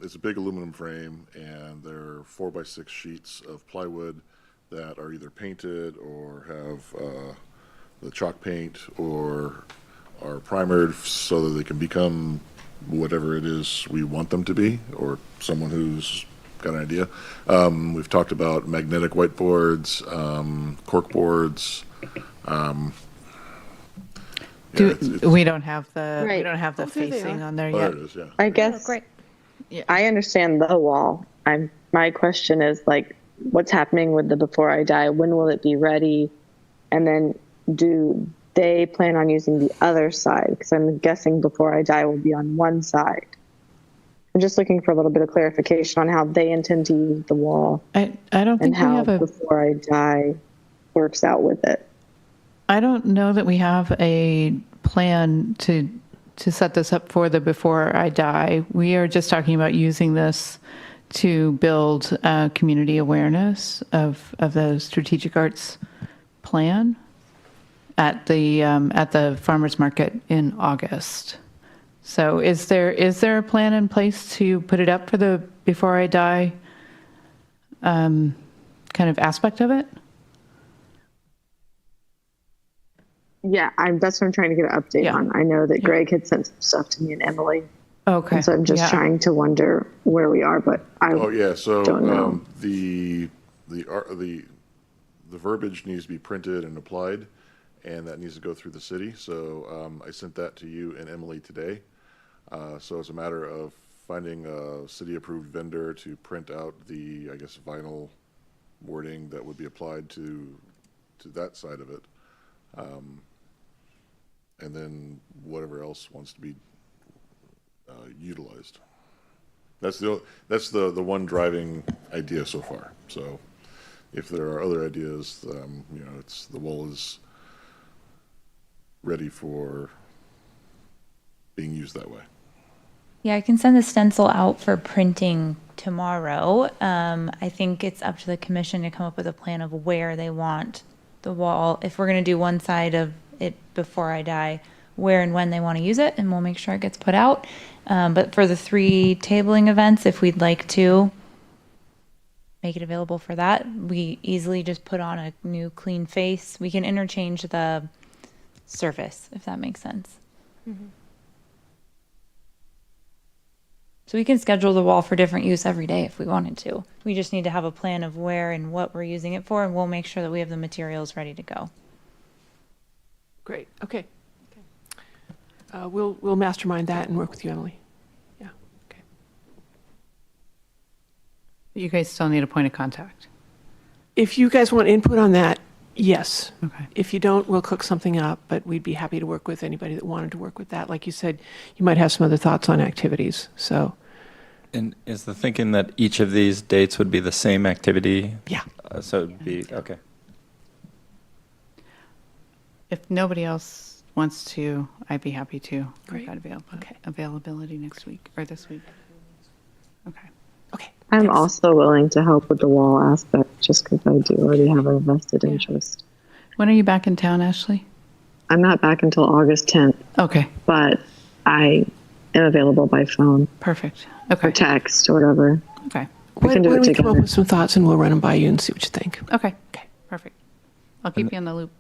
it's a big aluminum frame, and there are 4x6 sheets of plywood that are either painted or have the chalk paint or are primered so that they can become whatever it is we want them to be, or someone who's got an idea. We've talked about magnetic whiteboards, cork boards. We don't have the Right. we don't have the Oh, there they facing are. on there Oh, yet. there it is, yeah. I guess Great. I understand the wall. My question is like, what's happening with the Before I Die? When will it be ready? And then do they plan on using the other side? Because I'm guessing Before I Die will be on one side. I'm just looking for a little bit of clarification on how they intend to use the wall I don't and think we how have a. Before I Die works out with it. I don't know that we have a plan to set this up for the Before I Die. We are just talking about using this to build community awareness of the strategic arts plan at the farmers market in August. So is there a plan in place to put it up for the Before I Die kind of aspect of it? Yeah, that's what I'm trying to get an update Yeah. on. I know that Greg had sent some stuff to me and Emily. Okay. And so I'm just Yeah. trying to wonder where we are, but I Oh, yeah, so don't know. the verbiage needs to be printed and applied, and that needs to go through the city. So I sent that to you and Emily today. So it's a matter of finding a city-approved vendor to print out the, I guess, vinyl wording that would be applied to that side of it. And then whatever else wants to be utilized. That's the one driving idea so far. So if there are other ideas, it's the wall is ready for being used that way. Yeah, I can send the stencil out for printing tomorrow. I think it's up to the commission to come up with a plan of where they want the wall. If we're going to do one side of it Before I Die, where and when they want to use it, and we'll make sure it gets put out. But for the 3 tabling events, if we'd like to make it available for that, we easily just put on a new clean face. We can interchange the surface, if that makes sense. So we can schedule the wall for different use every day if we wanted to. We just need to have a plan of where and what we're using it for, and we'll make sure that we have the materials ready to go. Great, okay. We'll mastermind that and work with you, Emily. Yeah, okay. You guys still need a point of contact. If you guys want input on that, yes. Okay. If you don't, we'll cook something up, but we'd be happy to work with anybody that wanted to work with that. Like you said, you might have some other thoughts on activities, so, And is the thinking that each of these dates would be the same activity? yeah. So it'd be, okay. If nobody else wants to, I'd be happy to. Great. I've got Okay. availability next week or this week. Okay. Okay. I'm thanks. also willing to help with the wall aspect just because I do already have a vested Yeah. interest. When are you back in town, Ashley? I'm not back until August 10th, Okay. but I am available by phone Perfect. or Okay. text or whatever. Okay. We can do Why it don't we come up together. with some thoughts and we'll run them by you and see what you think. Okay. Okay. Perfect. I'll keep you in the loop.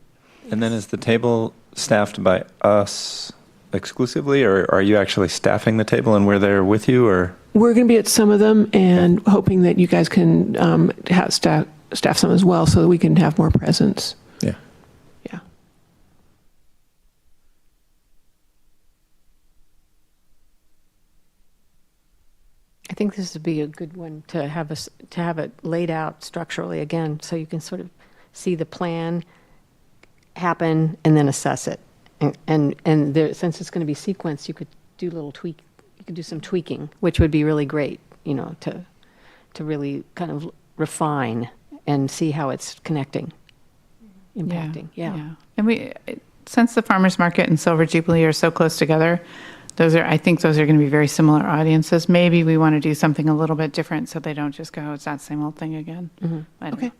And then is the table staffed by us exclusively, or are you actually staffing the table and we're there with you, or? We're going to be at some of them and hoping that you guys can have staff some as well so that we can have more presence. Yeah. Yeah. I think this would be a good one to have to have it laid out structurally again, so you can sort of see the plan happen and then assess it. And there, since it's going to be sequenced, you could do some tweaking, which would be really great, to really kind of refine and see how it's connecting, impacting. Yeah. And since the farmers market and Silver Jubilee are so close together, I think those are going to be very similar audiences. Maybe we want to do something a little bit different so they don't just go, it's that same old thing again. I don't Okay. know.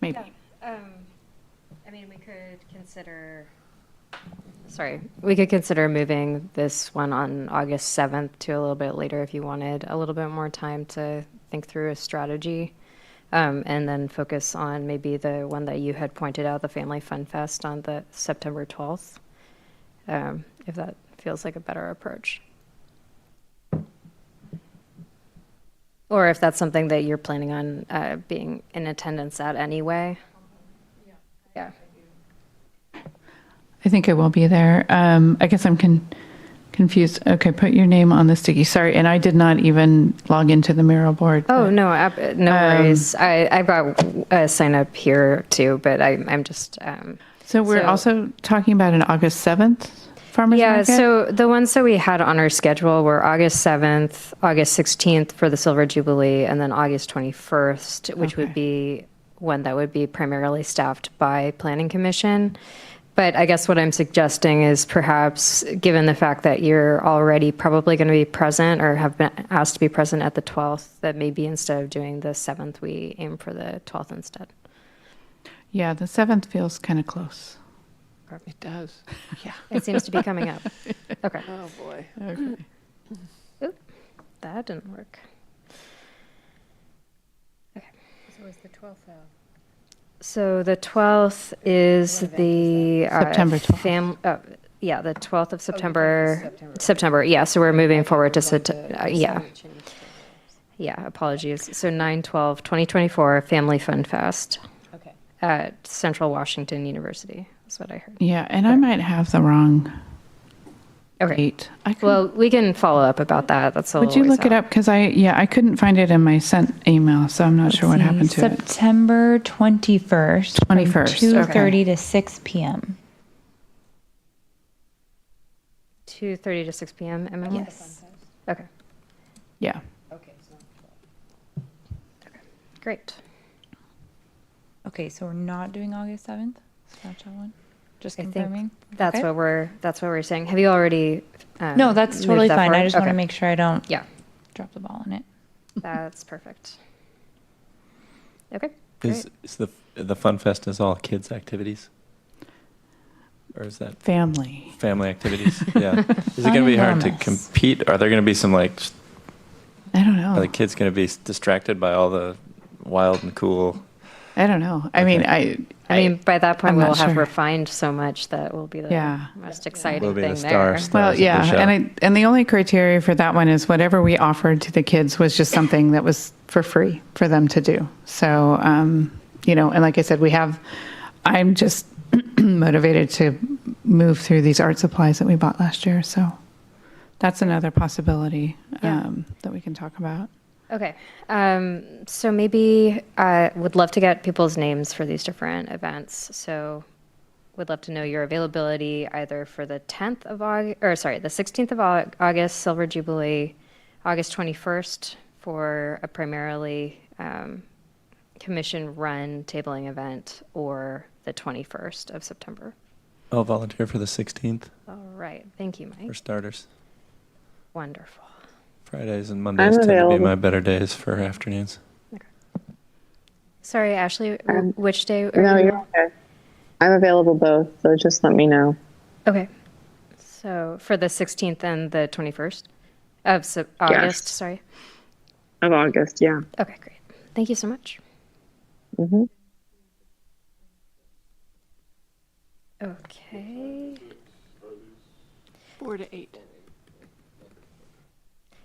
Maybe. I mean, we could consider. Sorry, we could consider moving this one on August 7th to a little bit later if you wanted a little bit more time to think through a strategy. And then focus on maybe the one that you had pointed out, the Family Fun Fest on the September 12th, if that feels like a better approach. Or if that's something that you're planning on being in attendance at anyway. Yeah. I think I will be there. I guess I'm confused. Okay, put your name on the sticky. Sorry, and I did not even log into the Miro board. Oh, but- no, no worries. I've got a sign up here too, but I'm just. So we're so- also talking about an August 7th farmer's Yeah, market? so the ones that we had on our schedule were August 7th, August 16th for the Silver Jubilee, and then August 21st, which would be one that would be primarily staffed by Planning Commission. But I guess what I'm suggesting is perhaps, given the fact that you're already probably going to be present or have been asked to be present at the 12th, that maybe instead of doing the 7th, we aim for the 12th instead. Yeah, the 7th feels kind of close. It does. Yeah. It seems to be coming up. Okay. Oh, boy. Okay. Oop, that didn't work. So is the 12th out? So the 12th is the September 12th. yeah, the 12th of September. September, yeah. So we're moving forward to September. Yeah. Yeah, apologies. So 9/12/2024 Family Fun Fest Okay. at Central Washington University. That's what I heard. Yeah, and I might have the wrong Okay. date. I could, Well, we can follow up about that. That's a would you little look it up? Because I couldn't find it in my sent email, so I'm not sure what happened to it. September 21st. 21st, From okay. 2:30 to 6 p.m. 2:30 to 6 p.m. Emily? Yes. Okay. Yeah. Okay, so Great. Okay, so we're not doing August 7th? Scratch that one? Just I think confirming? That's Okay. what we're saying. Have you already? No, that's moved totally that fine. I forward? just want to Okay. make sure I don't Yeah, drop the ball on it. that's perfect. Okay. Is the Fun Fest is all kids activities? Or is that Family. family activities? Yeah. Is it going to be hard to Enormous. compete? Are there going to be some like, I don't are the know. kids going to be distracted by all the wild and cool? I don't know. I mean, Okay. I mean, by that point, I'm we'll not have sure. refined so much that will be the Yeah. most exciting Will be thing the there. stars Well, of the yeah, show. and the only criteria for that one is whatever we offered to the kids was just something that was for free for them to do. So, and like I said, I'm just motivated to move through these art supplies that we bought last year. So that's another possibility Yeah. that we can talk about. Okay. So maybe I would love to get people's names for these different events. So would love to know your availability either for the 10th of August, or sorry, the 16th of August, Silver Jubilee, August 21st for a primarily commission-run tabling event, or the 21st of September. I'll volunteer for the 16th All right. Thank you, for Mike. starters. Wonderful. Fridays and Mondays tend to be available. my better days for afternoons. Sorry, Ashley, which day? are No, you- you're okay. I'm available both, so just let me know. Okay. So for the 16th and the 21st of August, sorry. Of August, yeah. Okay, great. Thank you so much. Hmm. Okay. 4 to 8.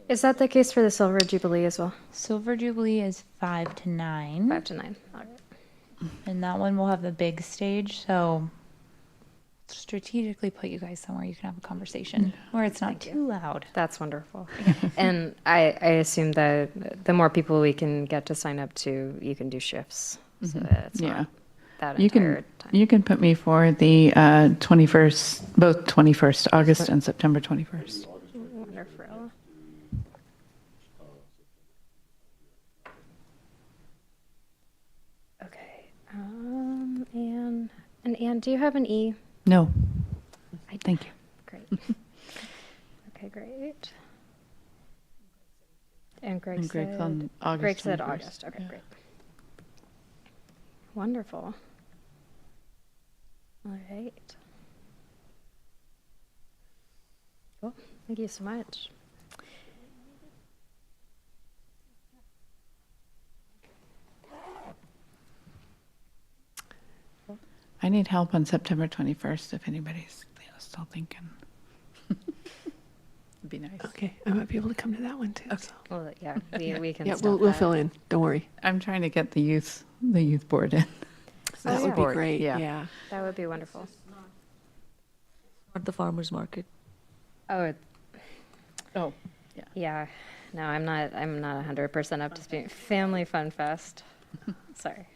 Is that the case for the Silver Jubilee as well? Silver Jubilee is 5 to 9. 5 to 9. All right. And that one will have the big stage, so strategically put you guys somewhere you can have a conversation where it's not too loud. That's wonderful. And I assume that the more people we can get to sign up to, you can do shifts. So that it's Yeah. not that You entire can time. put me for the 21st, both 21st, August and September 21st. Wonderful. Okay. And Anne, do you have an E? No. Thank you. Great. Okay, great. And Greg And Greg's said, on August Greg said 21st. August. Okay, Yeah. great. Wonderful. All right. Cool. Thank you so much. I need help on September 21st if anybody's still thinking. It'd be nice. Okay, I might be able to come to that one too. so. Well, yeah, we can. Yeah, stuff we'll that. fill in. Don't worry. I'm trying to get the youth board in. That would be Support, great. yeah. Yeah. That would be wonderful. Not the farmer's market. Oh, Oh, yeah. No, I'm not 100% up to speed. Family Fun Fest. Sorry.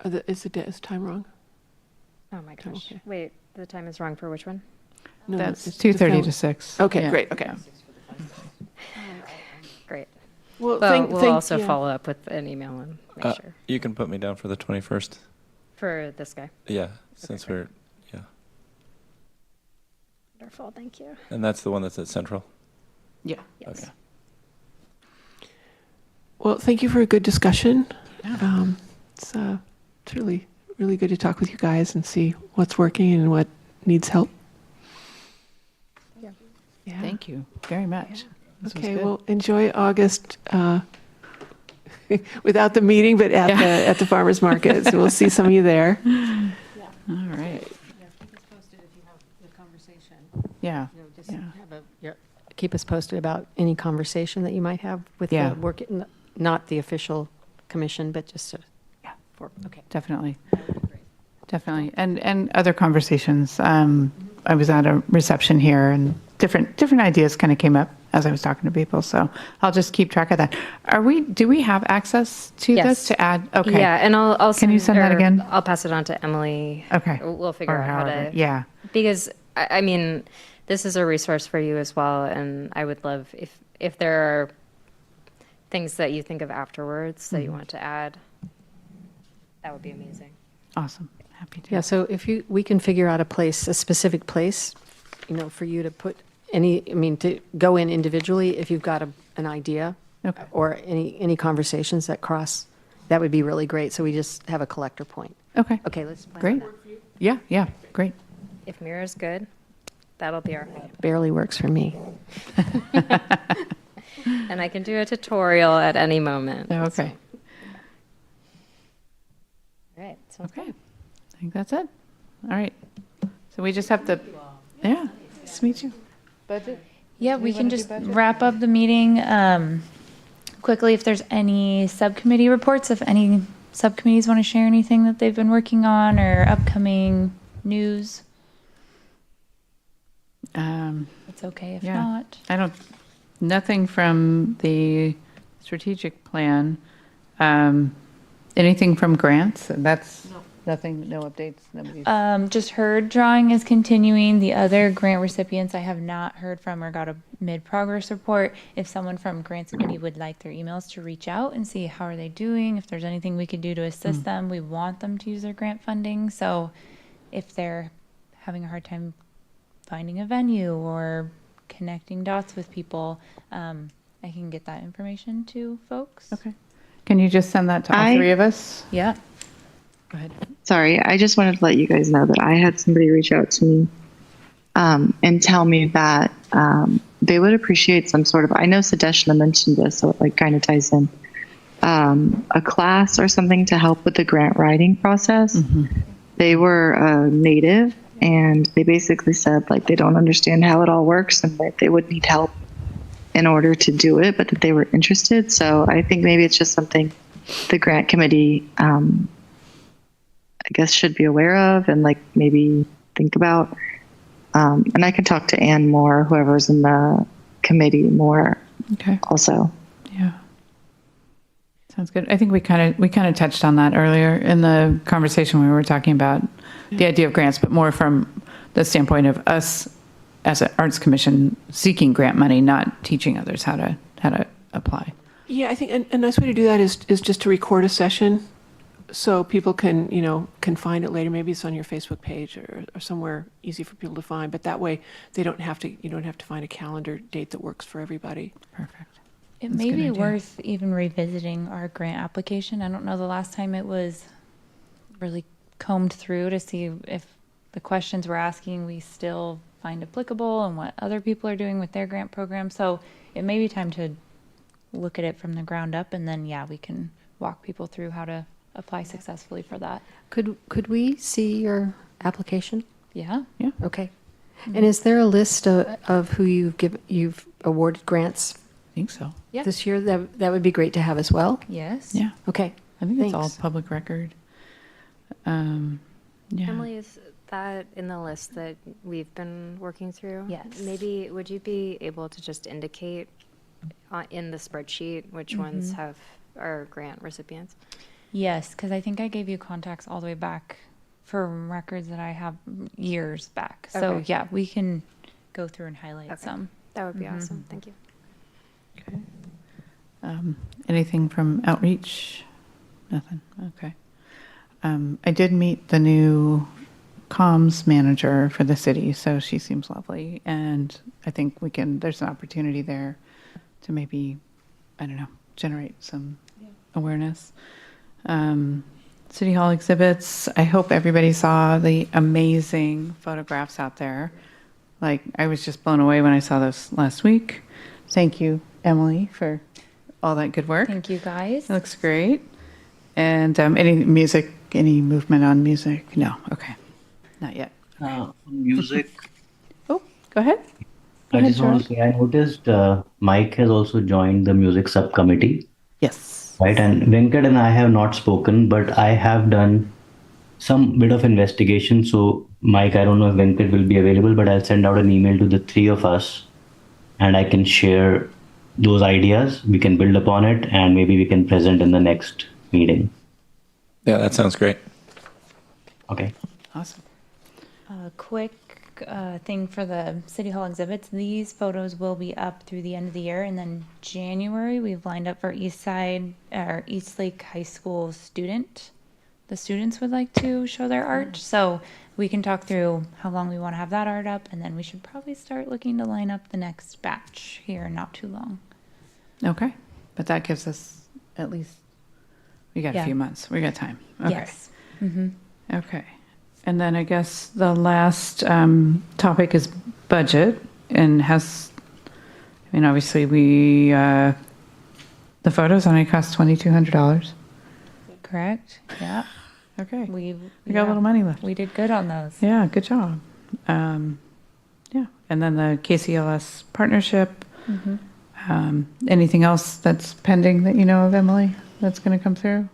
Is the time wrong? Oh my gosh. Okay. Wait, the time is wrong for which one? No, that's it's 2:30 family- to 6. Okay, Yeah, great. Okay. yeah. Great. Well, Well, we'll also yeah. follow up with an email and make sure You can put me down for the 21st. for this guy. Yeah, since great. we're, yeah. Wonderful. Thank you. And that's the one that's at Central? Yeah. Yes. Okay. Well, thank you for a good discussion. Yeah. It's really, really good to talk with you guys and see what's working and what needs help. Yeah. Yeah. Thank you very much. This was Okay, good. well, enjoy August without the meeting, but at the farmers market. So we'll see some of you there. All right. Keep us posted if you have the conversation. Yeah. Just Yeah. keep us posted about any conversation that you might have with Yeah. the work, not the official commission, but just to, okay. Definitely. Definitely. And other conversations. I was at a reception here and different ideas kind of came up as I was talking to people. So I'll just keep track of that. Do we have access to Yes. this to add? Okay. Yeah, and I'll Can you send that or again? I'll pass it on to Emily. Okay. We'll figure Or out how however. to. Yeah. Because I mean, this is a resource for you as well, and I would love if there are things that you think of afterwards that you want to add. That would be amazing. Awesome. Happy to. Yeah, so if we can figure out a specific place, for you to put to go in individually if you've got an idea. Okay. Or any conversations that cross, that would be really great. So we just have a collector point. Okay. Okay, let's plan on Great. that. Yeah. Yeah. Great. If Mira's good, that'll be our. Barely works for me. And I can do a tutorial at any moment. Okay. All right. Sounds Okay. good. I think that's it. All right. So we just have to, yeah, nice to meet you. Budget? Yeah, Do we you can wanna do just budget? wrap up the meeting quickly. If there's any subcommittee reports, if any subcommittees want to share anything that they've been working on or upcoming news, it's okay if Yeah. not. Nothing from the strategic plan. Anything from grants? That's nothing, no updates? Nobody's. Just heard drawing is continuing. The other grant recipients I have not heard from or got a mid-progress report. If someone from grants committee would like their emails to reach out and see how are they doing, if there's anything we could do to assist them, we want them to use their grant funding. So if they're having a hard time finding a venue or connecting dots with people, I can get that information to folks. Okay. Can you just send that to all three of us? Yeah. Go ahead. Sorry, I just wanted to let you guys know that I had somebody reach out to me and tell me that they would appreciate some sort of, I know Sadeshna mentioned this, so it like kind of ties in, a class or something to help with the grant writing process. They were native and they basically said like they don't understand how it all works and that they would need help in order to do it, but that they were interested. So I think maybe it's just something the grant committee, I guess, should be aware of and like maybe think about. And I can talk to Ann more, whoever's in the committee more Okay. also. Yeah. Sounds good. I think we kind of touched on that earlier in the conversation when we were talking about the idea of grants, but more from the standpoint of us as an arts commission seeking grant money, not teaching others how to apply. Yeah, I think a nice way to do that is just to record a session so people can, can find it later. Maybe it's on your Facebook page or somewhere easy for people to find. But that way, you don't have to find a calendar date that works for everybody. Perfect. It That's a may good be idea. worth even revisiting our grant application. I don't know the last time it was really combed through to see if the questions we're asking we still find applicable and what other people are doing with their grant program. So it may be time to look at it from the ground up, and then we can walk people through how to apply successfully for that. Could we see your application? Yeah. Okay. And is there a list of who you've awarded grants I think so. Yeah. this year? That would be great to have as well. Yes. Yeah. Okay. I think it's all Thanks. public record. Yeah. Emily, is that in the list that we've been working through? Yes. Maybe would you be able to just indicate in the spreadsheet which ones are grant recipients? Yes, because I think I gave you contacts all the way back for records that I have years back. So Okay. we can go through and highlight Okay. some. That would be awesome. Thank you. Okay. Anything from outreach? Nothing. Okay. I did meet the new comms manager for the city, so she seems lovely, and I think there's an opportunity there to maybe, I don't know, generate some awareness. City Hall exhibits. I hope everybody saw the amazing photographs out there. Like, I was just blown away when I saw those last week. Thank you, Emily, for all that good work. Thank you, guys. It looks great. And any movement on music? No, okay, not yet. Music. Oh, go ahead. I just want to say, I noticed Mike has also joined the music subcommittee, Yes. right? And Venkat and I have not spoken, but I have done some bit of investigation. So, Mike, I don't know if Venkat will be available, but I'll send out an email to the three of us and I can share those ideas. We can build upon it and maybe we can present in the next meeting. Yeah, that sounds great. Okay. Awesome. A quick thing for the City Hall exhibits. These photos will be up through the end of the year, and then January we've lined up for Eastlake High School student. The students would like to show their art, so we can talk through how long we want to have that art up, and then we should probably start looking to line up the next batch here in not too long. Okay, but that gives us at least, we got a Yeah. few months. We got time. Okay. Yes. Mm-hmm. Okay. And then I guess the last topic is budget, and obviously the photos only cost $2,200. Correct. Yeah. Okay. We We got a little money left. We did good on those. Yeah, good job. Yeah, and then the KCLS partnership. Anything else that's pending that you know of, Emily, that's going to come through?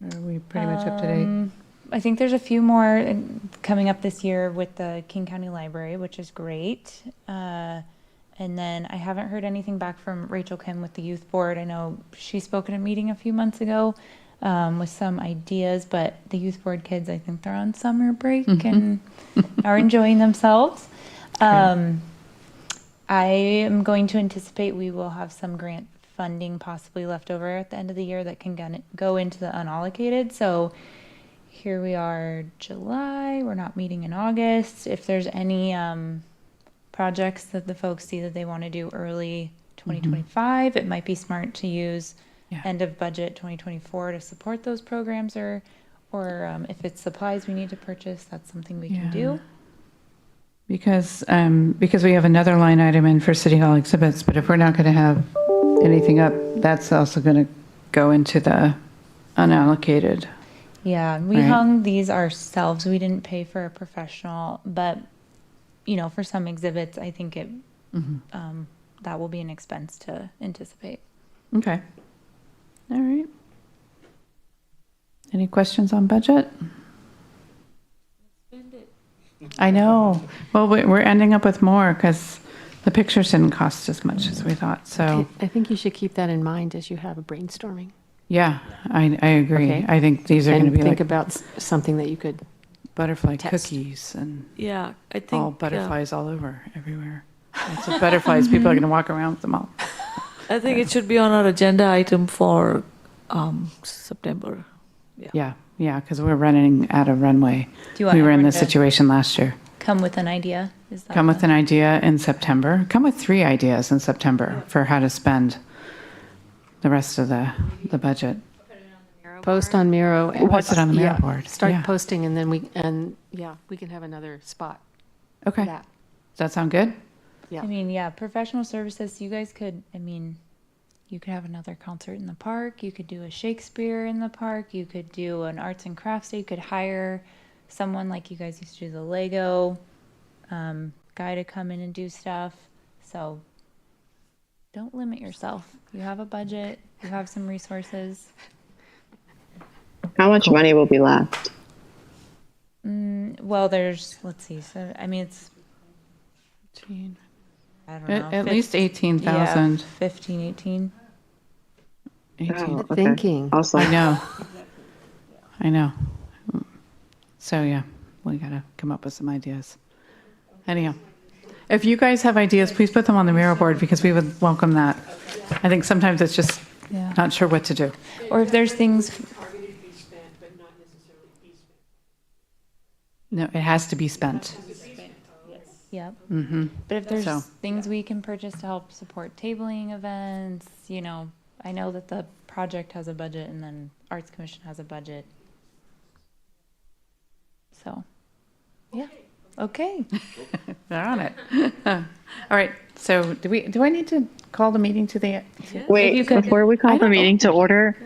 Or are we pretty much up to date? I think there's a few more coming up this year with the King County Library, which is great. And then I haven't heard anything back from Rachel Kim with the youth board. I know she spoke at a meeting a few months ago with some ideas, but the youth board kids, I think they're on summer break and are enjoying themselves. I am going to anticipate we will have some grant funding possibly left over at the end of the year that can go into the unallocated. So here we are, July. We're not meeting in August. If there's any projects that the folks see that they want to do early 2025, it might be smart to use end of budget 2024 to support those programs, or if it's supplies we need to purchase, that's something we can do. Because we have another line item in for City Hall exhibits, but if we're not going to have anything up, that's also going to go into the unallocated. Yeah, we Right. hung these ourselves. We didn't pay for a professional, but for some exhibits, I think that will be an expense to anticipate. Okay. All right. Any questions on budget? I know. Well, we're ending up with more because the pictures didn't cost as much as we thought. So, I think you should keep that in mind as you have a brainstorming. yeah, I agree. Okay. I think these are going to And be think like about something that you could, butterfly test. cookies and Yeah, I think all butterflies all over everywhere. Lots of butterflies. People are going to walk around with them all. I think it should be on our agenda item for September. Yeah, yeah, because we're running out of runway. Do you want We were in everyone this to situation last year. come with an idea? Is that Come with an idea in September. Come with 3 ideas in September for how to spend the rest of the budget. Post on Miro. and Post it on the Miro yeah, board, Start yeah. posting and then we can have another spot for Okay, that. does that sound good? Yeah. I mean, yeah, professional services, you guys could, I mean, you could have another concert in the park. You could do a Shakespeare in the park. You could do an arts and crafts day. You could hire someone like you guys used to do the Lego guy to come in and do stuff. So don't limit yourself. You have a budget. You have some resources. How much money will be left? Well, there's, let's see. So, I mean, it's, I don't know. At least 18,000. 15, 18. 18. Oh, okay. Thinking. Awesome. I know. So yeah, we gotta come up with some ideas. Anyhow, if you guys have ideas, please put them on the Miro board because we would welcome that. I think sometimes it's just Yeah. not sure what to do. Or if there's things, Targeted to be spent, but not necessarily be spent. No, it has to be spent. yep. Mm-hmm. But if there's So- things we can purchase to help support tabling events, you know, I know that the project has a budget and then Arts Commission has a budget. So, yeah, okay. They're on it. All right. So do I need to call the meeting to the? Wait, you could- before we I call the don't know. meeting to order,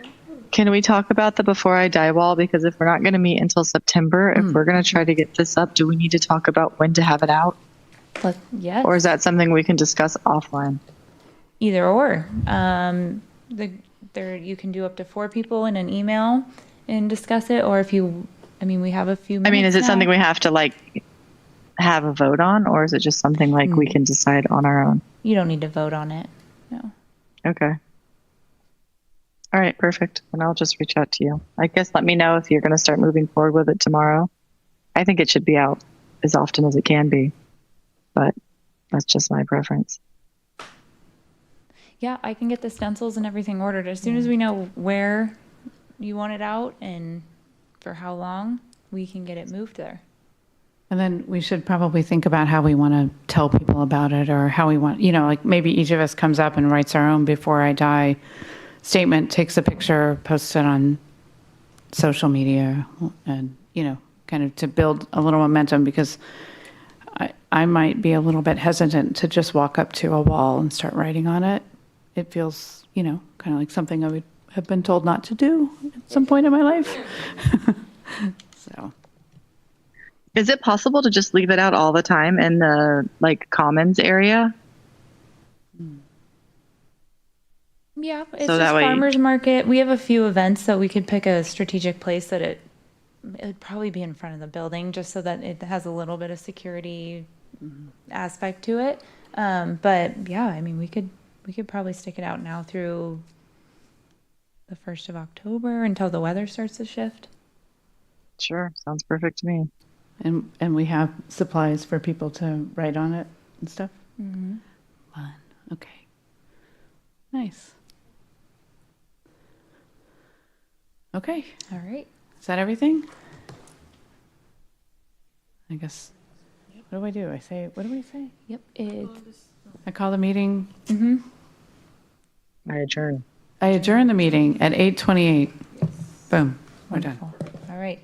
can we talk about the Before I Die wall? Because if we're not going to meet until September, if we're going to try to get this up, do we need to talk about when to have it out? Yes, Or is that something we can discuss offline? either or. You can do up to 4 people in an email and discuss it, or if you, I mean, we have a few minutes I mean, is it now. something we have to like have a vote on, or is it just something like we can decide on our own? You don't need to vote on it, no. Okay. All right, perfect. And I'll just reach out to you. I guess let me know if you're going to start moving forward with it tomorrow. I think it should be out as often as it can be, but that's just my preference. Yeah, I can get the stencils and everything ordered. As soon as we know where you want it out and for how long, we can get it moved there. And then we should probably think about how we want to tell people about it or how we want, like maybe each of us comes up and writes our own Before I Die statement, takes a picture, posts it on social media and, kind of to build a little momentum because I might be a little bit hesitant to just walk up to a wall and start writing on it. It feels, kind of like something I would have been told not to do at some point in my life. So. Is it possible to just leave it out all the time in the commons area? Yeah, it's So just that way- farmer's market. We have a few events, so we could pick a strategic place that it would probably be in front of the building, just so that it has a little bit of security aspect to it. But yeah, I mean, we could probably stick it out now through the 1st of October until the weather starts to shift. Sure, sounds perfect to me. And we have supplies for people to write on it and stuff? Mm-hmm. Fun. Okay. Nice. Okay. All right. Is that everything? I guess. What do I do? What do we say? Yep. I call the meeting. I adjourn. I adjourn the meeting at 8:28. Boom. We're done. Wonderful. All right.